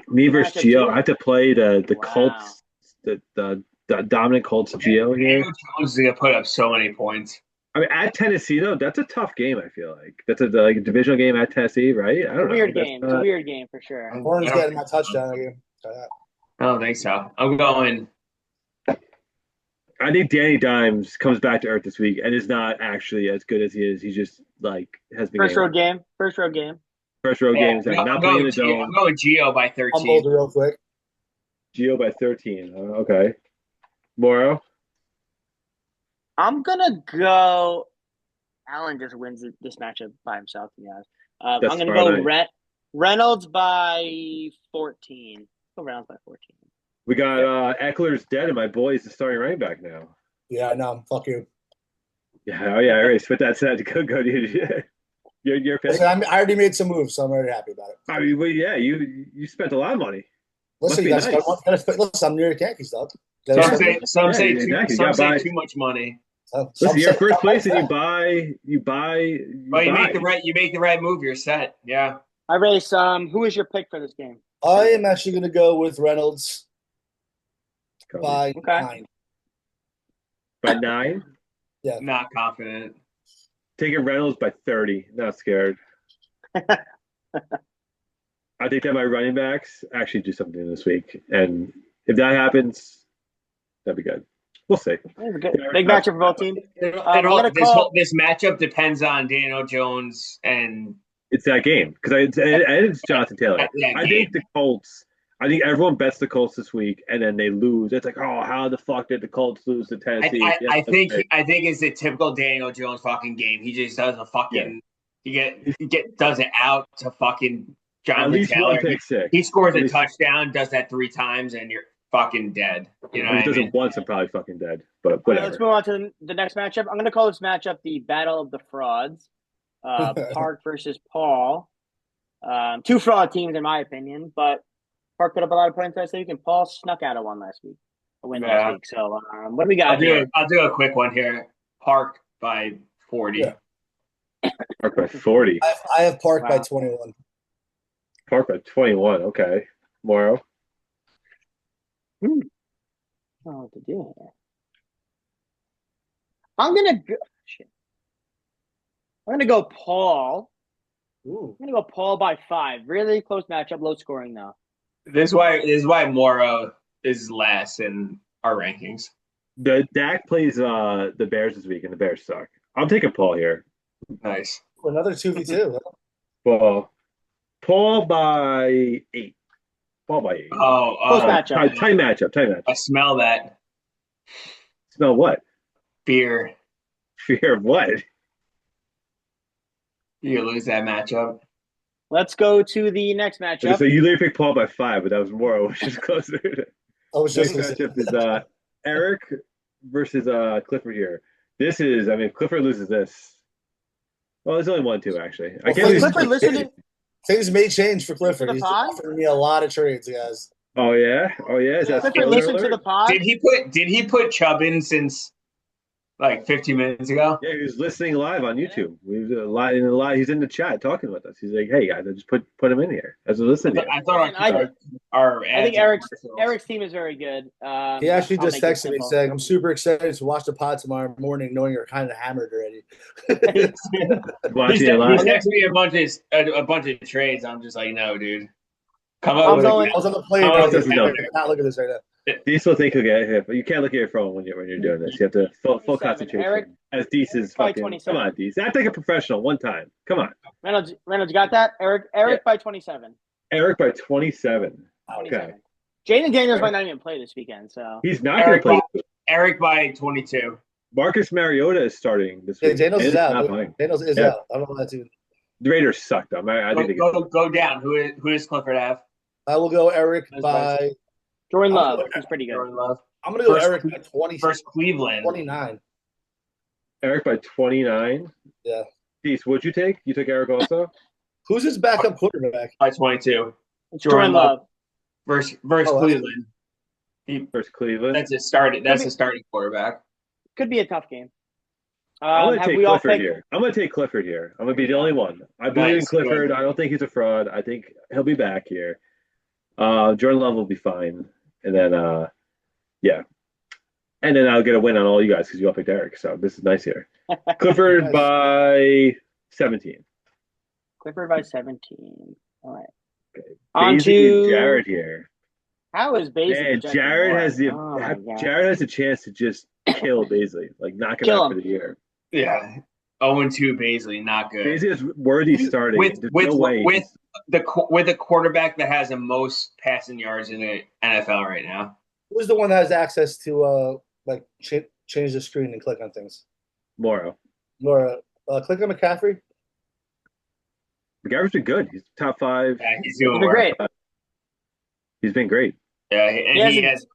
Me versus matchup Gio. two. I have to play the Wow. Colts, the dominant Colts Gio here. Daniel Jones is going to put up so many points. I mean, at Tennessee though, that's a tough game. I feel like that's a divisional game at Tennessee, right? I It's a don't know. weird That's game. It's a weird game for sure. Horn's getting my touchdown again. I don't think so. I'm going. I think Danny Dimes comes back to earth this week and is not actually as good as he is. He's just like has been First getting road game. First road game. first road games. I'm Not playing in the I'm dome. going Gio by 13. Humbled real quick. Gio by 13. Okay. Morrow. I'm gonna go. Allen just wins this matchup by himself. To be honest, I'm That's gonna tomorrow go night. Reynolds by 14. Let's go Reynolds by 14. We got Eckler's dead, and my boy is the starting running back now. Yeah, no, fuck you. Yeah, oh yeah, I already spit that set. Go, dude. You're pick. Listen, I already made some moves, so I'm already happy about it. I mean, well, yeah, you spent a lot of money. Listen, be you guys, nice. listen, I'm near the Yankees, dog. Some say exactly. too much money. Listen, you're first place, and you buy. But you make the right move. You're set. Yeah. All right, Race. Who is your pick for this game? I am actually going to go with Reynolds by Okay. 9. By 9. Yeah. Not confident. Taking Reynolds by 30. Not scared. I think that my running backs actually do something this week, and if that happens, that'd be good. We'll see. Big matchup for both teams. This matchup depends on Daniel Jones and It's that game because it's Jonathan Taylor. I think the Colts. I think everyone bets the Colts this week, and then they lose. It's like, oh, how the fuck did the Colts lose to Tennessee? I think it's a typical Daniel Jones fucking game. He just does a fucking does it out to fucking Jonathan at least Taylor. one pick six. He scores a touchdown, does that 3 times, and you're fucking dead. You know If what he does I mean? it once, I'm probably fucking dead. But All right, whatever. let's move on to the next matchup. I'm going to call this matchup the Battle of the Frauds. Park versus Paul. 2 fraud teams, in my opinion, but Park put up a lot of points last week, and Paul snuck out of one last week. A win last week. So, what do we got here? I'll do a quick one here. Park by 40. Yeah. Park by 40. I have Park by 21. Park by 21. Okay. Morrow. I don't know what to do here. I'm gonna go Paul. Ooh. I'm gonna go Paul by 5. Really close matchup, low scoring though. This is why Morrow is last in our rankings. The Dak plays the Bears this week, and the Bears suck. I'm taking Paul here. Nice. Another 2v2. Well, Paul by 8. Paul by 8. Close matchup. Tight matchup. I smell that Smell what? fear. Fear of what? You lose that matchup. Let's go to the next matchup. So you literally picked Paul by 5, but that was Morrow, which is closer. I was just Next gonna say- matchup is Eric versus Clifford here. This is, I mean, if Clifford loses this. Well, there's only 1-2 actually. I Well, can't lose. Clifford listening. Things may change for Clifford. The He's pod? offering me a lot of trades, guys. Oh yeah. Is that Clifford spoiler listen to alert? the pod. Did he put Chubb in since like 15 minutes ago. Yeah, he was listening live on YouTube. He was live in the live. He's in the chat talking with us. He's like, "Hey guys, I just put him in here as a listener." I thought Listen, our I think ads and commercials. Eric's team is very good. He actually I'll just make it texted me simple. saying, "I'm super excited to watch the pod tomorrow morning, knowing you're kind of hammered already." Watching it He live. texted me a bunch of trades. I'm just like, no, dude. Come I'm up going- I was on the plane. Oh, I that's cannot look at this right now. Diesel think he'll get hit, but you can't look at your phone when you're doing this. You have to full 27. concentration. Eric- As Dees is by fucking. 27. Come on, Dees. Act like a professional one time. Come on. Reynolds, you got that? Eric by 27. Eric by 27. 27. Okay. Jaden Daniels might not even play this weekend, so He's not going to play. Eric by 22. Marcus Mariota is starting this Yeah, week. Daniels is out. Not playing. Daniels is Yeah. out. I don't know that too. The Raiders suck though. I think they Go down. Who does Clifford have? I will go Eric That's by. Jordan I'm Love gonna- is pretty good. Jordan Love. I'm gonna go First- Eric by 20. First Cleveland. 29. Eric by 29. Yeah. Dees, what'd you take? You took Eric also? Who's his backup quarterback? By 22. It's Jordan Love. Versus Oh, Cleveland. Versus Cleveland. That's a starting quarterback. Could be a tough game. I'm going to have take we all Clifford picked? here. I'm going to take Clifford here. I'm going to be the only one. I believe in Nice. Clifford. I don't think he's a fraud. I think he'll be back here. Jordan Love will be fine. And then, yeah. And then I'll get a win on all you guys because you all picked Eric. So this is nice here. Clifford by 17. Clifford by 17. All right. Okay. On Basically, to Jared here. How is Baisley? Man, projected Jared more? has Oh my God. Jared has a chance to just kill Baisley, like knock him Kill out him. for the year. Yeah. 0-2 Baisley, not good. Baisley is worthy starting. With There's with no way with the quarterback that has the most passing yards in the NFL right now. Who's the one that has access to change the screen and click on things? Morrow. Laura, click on McCaffrey. McGavry's been good. He's top 5. Yeah, he's He's doing been work. great. He's been great. Yeah, and he has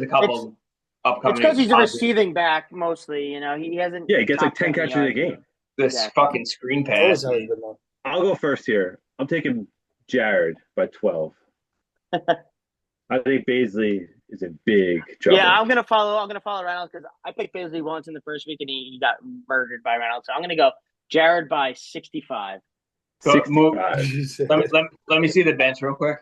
a couple upcoming. It's because he's a positive- receiving back mostly. You know, he hasn't. Yeah, he gets like top 10 10 catches a yards. game. This Exactly. fucking screen That's always pass. how he's been though. I'll go first here. I'm taking Jared by 12. I think Baisley is in big trouble. Yeah, I'm gonna follow Reynolds because I picked Baisley once in the first week and he got murdered by Reynolds. So I'm gonna go Jared by 65. So, 65. let me see the bench real quick.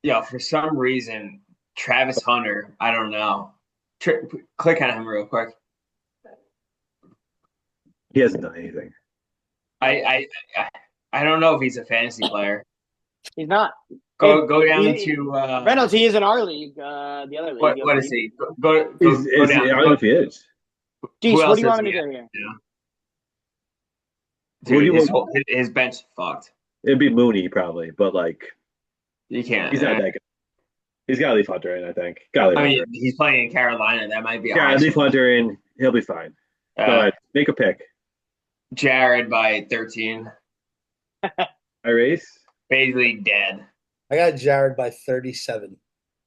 Yeah, for some reason, Travis Hunter, I don't know. Click on him real quick. He hasn't done anything. I don't know if he's a fantasy player. He's not. Go down he- to Reynolds, he is in our league. The other league. what is he? Go I down. don't know if he is. Dees, Who what else do you want is me he to do here? Who do you Dude, want? his bench is fucked. It'd be Mooney probably, but like You can't. he's not that good. He's got to leave Hunter in, I think. Got to leave I Hunter mean, he's playing in Carolina. That might be a in. Yeah, high leave score. Hunter in. He'll be fine. Go ahead. Make a pick. Jared by 13. Erase. Basically dead. I got Jared by 37.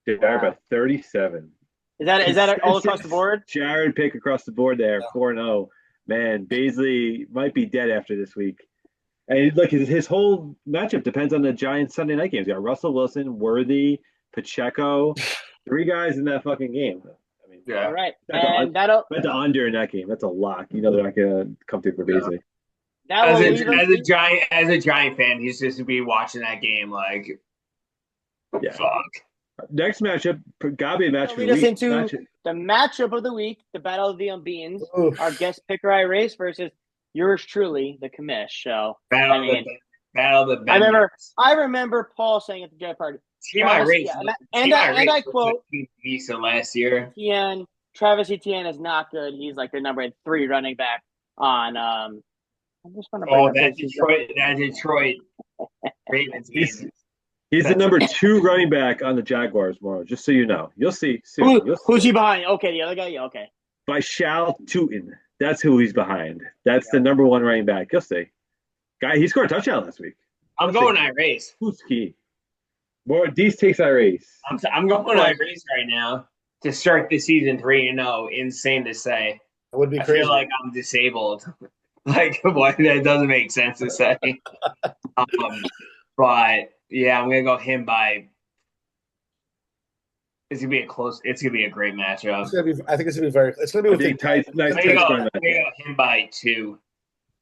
Jared by 37. Is that all across the board? Jared pick across the board there, Yeah. 4-0. Man, Baisley might be dead after this week. And look, his whole matchup depends on the Giants Sunday night games. You got Russell Wilson, Worthy, Pacheco, 3 guys in that fucking game. I mean, Yeah. All right, That's and that'll bet the under in that game. That's a lock. You know they're not gonna come through for Baisley. that will leave us. As a Giant fan, he's just to be watching that game like, Yeah. fuck. Next matchup, gotta be a match That'll for lead the us week. into the matchup of the week, the Battle of the Unbeans. Oof. Our guest picker I race versus yours truly, the commish. So Battle I mean, of the I remember Paul saying at the Jet Party, Team I Travis- raced. yeah, and I quote, Visa last year. Etienne, Travis Etienne is not good. He's like the number 3 running back on. I'm just gonna bring Oh, up that his- Detroit Ravens game. He's the number 2 running back on the Jaguars tomorrow, just so you know. You'll see soon. You'll see. Who's he behind? Okay, the other guy. Yeah, okay. By Shal Tootin. That's who he's behind. That's the number 1 running back. You'll see. Guy, he scored a touchdown last week. I'm going I race. Who's key? More D's takes I race. I'm going I race right now to start the season 3-0. Insane to say. That would be I crazy. feel like I'm disabled. Like what? That doesn't make sense to say. But yeah, I'm gonna go him by It's gonna be a close. It's gonna be a great matchup. I think it's gonna be very. It's gonna be within tight, nice I'm gonna tight go. scoring I'm gonna matchup. go him by 2.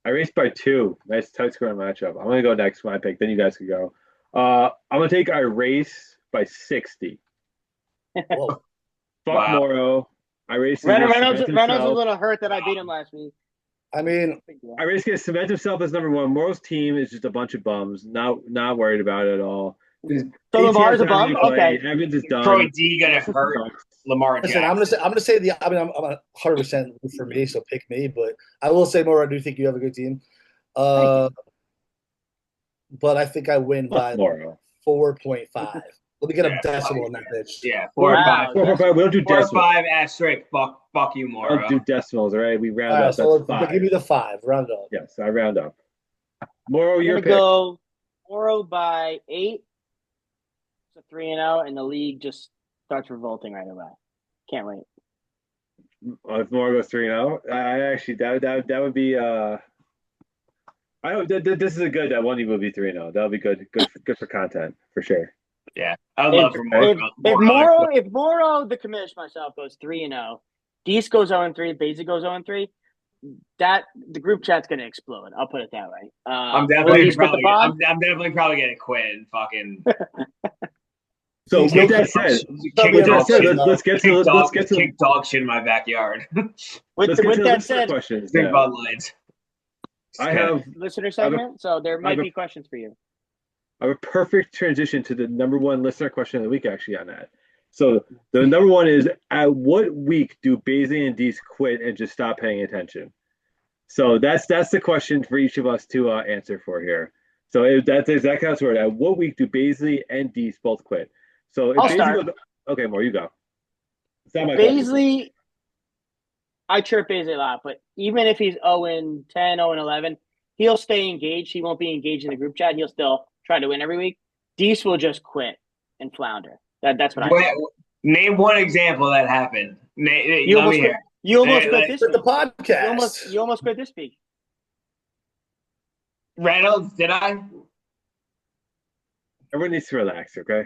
I raced by 2. Nice tight scoring matchup. I'm gonna go next for my pick. Then you guys can go. I'm gonna take I race by 60. Whoa. Fuck Wow. Moro. I race. Reynolds was a little hurt that I beat him last week. I mean, I race gonna cement himself as number 1. Moro's team is just a bunch of bums. Not worried about it at all. So Lamar's a bum. Okay. Evans is done. Troy D gonna hurt Lamar listen, Jackson. I'm gonna say the. I mean, I'm 100% for me, so pick me. But I will say more. I do think you have a good team. But I think I win by 4.5. Let me get a decimal in that bitch. Yeah, 4 or 5. 4 or 5. We don't do 4 or decimals. 5 asterisk. Fuck you, We Moro. don't do decimals, all right? We round All right, up. so That's 5. give me the 5. Round up. Yes, I round up. Moro, I'm your gonna pick. go Moro by 8. It's a 3-0, and the league just starts revolting right away. Can't wait. If Moro goes 3-0, I actually that would be I hope this is a good that one will be 3-0. That'll be good for content for sure. Yeah, I'd love for Moro. If Moro, the commish myself goes 3-0, Deese goes 0-3, Basic goes 0-3, that the group chat's gonna explode. I'll put it that way. I'm definitely probably gonna quit and fucking. So with that said, let's get to kick dog shit in my backyard. With that said, questions. Big Bud Lights. I have listener segment, so there might be questions for you. I have a perfect transition to the number 1 listener question of the week actually on that. So the number 1 is, at what week do Baisley and Deese quit and just stop paying attention? So that's the question for each of us to answer for here. So that's exactly how it's worded. At what week do Baisley and Deese both quit? So if I'll start. Okay, more you go. It's not my Baisley, I chirp Baisley a lot, but even if he's 0-10, 0-11, he'll stay engaged. He won't be engaged in the group chat. He'll still try to win every week. Deese will just quit and flounder. That's what I think. Name one example that happened. You almost quit this week. The podcast. You almost quit this week. Reynolds, did I? Everyone needs to relax, okay?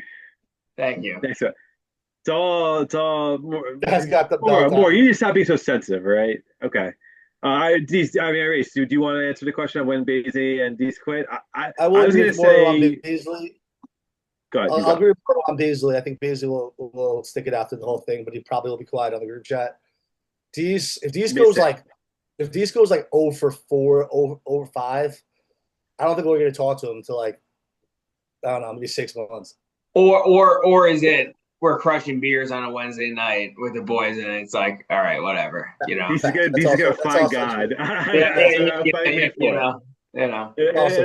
Thank you. Thanks. It's all more. Guys got the belt more. on. You need to stop being so sensitive, right? Okay. Deese, Race, do you want to answer the question on when Baisley and Deese quit? I was going to say on Baisley. Go ahead. I'll agree on Baisley. I think Baisley will stick it out through the whole thing, but he probably will be quiet on the group chat. If Deese goes like 0 for 4, 0 for 5, I don't think we're going to talk to him until like, I don't know, maybe 6 months. Or is it we're crushing beers on a Wednesday night with the boys and it's like, all right, whatever, you know. Deese is gonna find God. It'll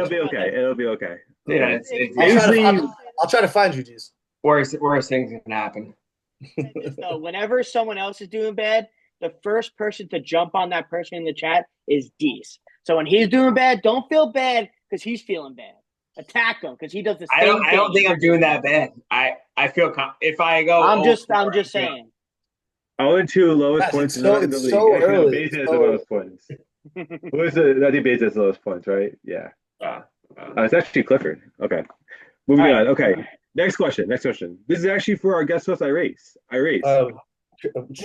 be okay. It'll be okay. Yeah, I'll try to find you, Deese. Worst things can happen. So whenever someone else is doing bad, the first person to jump on that person in the chat is Deese. So when he's doing bad, don't feel bad because he's feeling bad. Attack him because he does the same thing. I don't think I'm doing that bad. I feel if I go. I'm just saying. 0-2 lowest points in the league. So early. Baisley has the lowest points. Who is it? I think Baisley has the lowest points, right? Yeah. It's actually Clifford. Okay. Moving on. Okay. Next question. This is actually for our guest host, I race. Sure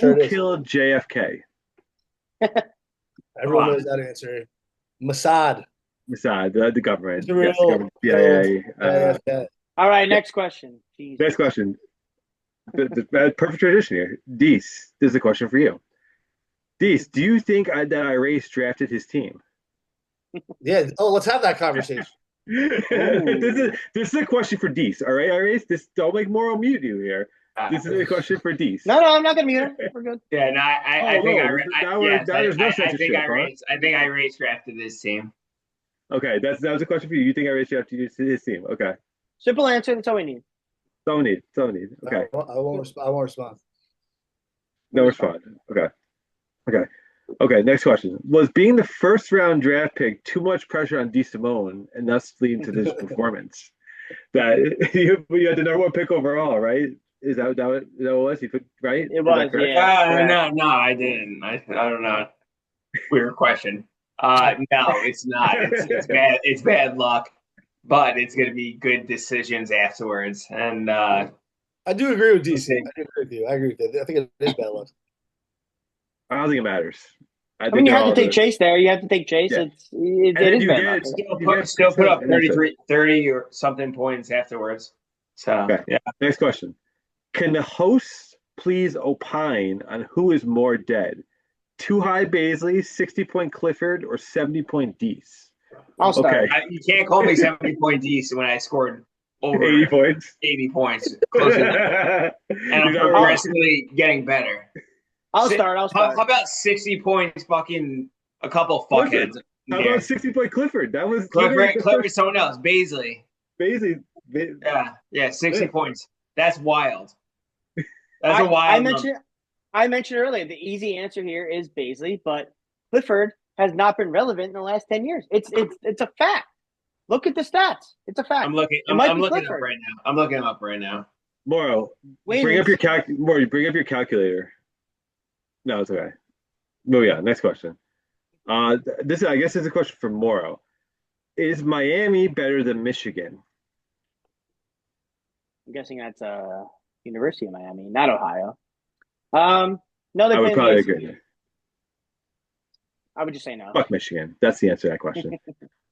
Who killed JFK? Everyone knows that answer. Mossad. The government. The real, yes, the government. CIA. All right, next question. Jeez. Next question. The perfect tradition here. Deese, this is a question for you. Deese, do you think that Iris drafted his team? Yeah. Oh, let's have that conversation. This is a question for Deese. All right, Iris. Don't make moral mute you here. This is a question for Deese. No, I'm not gonna mute him. We're good. Yeah, no, I think Iris drafted this team. Okay, that was a question for you. You think Iris drafted his team? Okay. Simple answer. That's all we need. That's all we need. Okay. I won't respond. No respond. Okay. Next question. Was being the first round draft pick too much pressure on DeSimone and thus leading to this performance? That you had the number 1 pick overall, right? Is that what it was? You put right? It was. Yeah. No, I didn't. I don't know. Weird question. No, it's not. It's bad. It's bad luck, but it's going to be good decisions afterwards. And I do agree with DC. I do agree with you. I agree with you. I think it is bad luck. I don't think it matters. I I think mean, you they're have to all take good. Chase there. You have to take Chase. Yeah. It then is you bad get luck. it. Still put up 30 or something points afterwards. So Okay. yeah. Next question. Can the hosts please opine on who is more dead? Too high Baisley, 60-point Clifford, or 70-point Deese? I'll start. Okay. You can't call me 70-point decent when I scored over 80 points. 80 points. Close to that. And I'm progressively getting better. I'll start. How about 60 points, fucking a couple fuckheads? How about 60-point Clifford? That was Clifford, someone else. Baisley. Baisley. Yeah, 60 points. That's wild. That's a wild number. I mentioned earlier the easy answer here is Baisley, but Clifford has not been relevant in the last 10 years. It's a fact. Look at the stats. It's a fact. I'm looking up right now. I'm looking him up right now. Morrow, bring up your calculator. No, it's okay. Moving on. Next question. I guess is a question for Morrow. Is Miami better than Michigan? I'm guessing that's University of Miami, not Ohio. No, they I would probably agree. agree. I would just say no. Fuck Michigan. That's the answer to that question.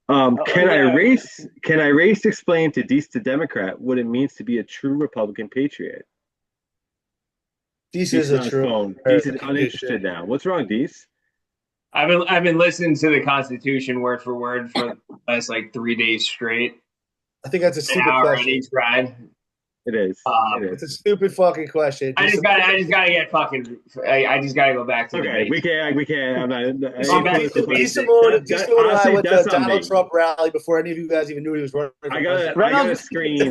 Can I race explain to Deese the Democrat what it means to be a true Republican patriot? Deese is a true. Deese is uninterested now. What's wrong, Deese? I've been listening to the Constitution word for word for the last like 3 days straight. I think that's a stupid question. On each ride. It is. It's a stupid fucking question. I just gotta get fucking. I just gotta go back to. Okay, we can't. I'm not. Simone and I went to a Donald Trump rally before any of you guys even knew he was running. I gotta screen.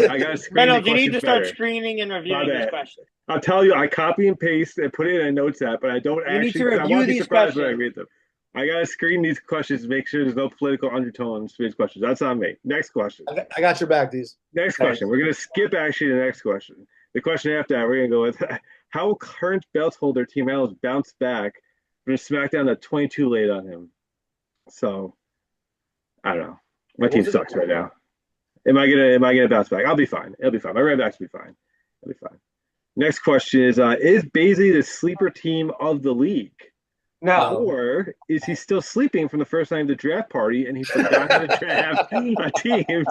Reynolds, you need to start screening and reviewing these questions. I'll tell you, I copy and paste and put it in a notes app, but I don't actually. You need to review these questions. When I read them. I gotta screen these questions to make sure there's no political undertones to these questions. That's on me. Next question. I got your back, these. Next question. We're gonna skip actually the next question. The question after that, we're gonna go with how current belt holder Team Allen's bounced back from a SmackDown that 22 laid on him. So I don't know. My team sucks right now. Am I gonna bounce back? I'll be fine. It'll be fine. My right back's will be fine. It'll be fine. Next question is Baisley the sleeper team of the league? No. Or is he still sleeping from the first night of the draft party and he forgot to draft a team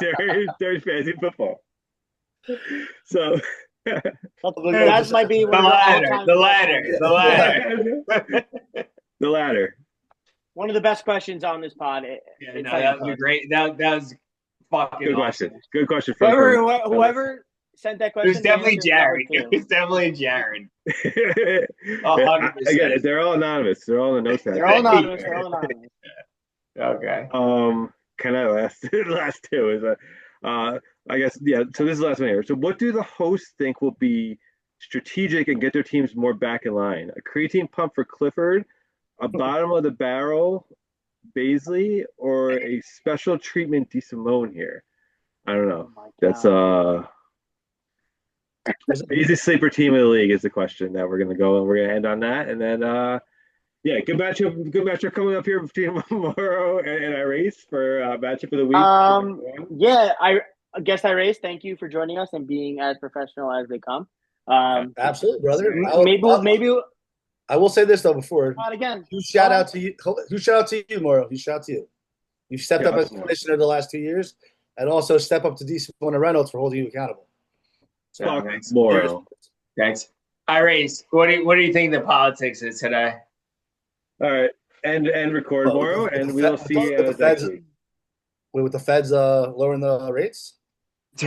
during fantasy football? So that might be the ladder. One of the best questions on this pod. That was great. That was fucking good awesome. question. Good question. Whoever sent that question. It was definitely Jared. It was definitely Jared. 100%. Again, they're all anonymous. They're all in the notes. They're all anonymous. Okay. Can I last two is I guess so this is the last one here. So what do the hosts think will be strategic and get their teams more back in line? A creatine pump for Clifford, a bottom of the barrel Baisley, or a special treatment DeSimone here? I don't know. That's easiest sleeper team of the league is the question that we're gonna go, and we're gonna end on that, and then good matchup coming up here between Morrow and Iris for matchup of the week. I guess Iris, thank you for joining us and being as professional as they come. Absolutely, brother. Maybe I will say this though before. Not again. Huge shout out to you, Morrow. Huge shout out to you. You've stepped up as commissioner the last 2 years, and also step up to DC and Reynolds for holding you accountable. So, Morrow. Thanks. Iris, what do you think the politics is today? All right, and record Morrow, and we'll see. With the feds lowering the rates.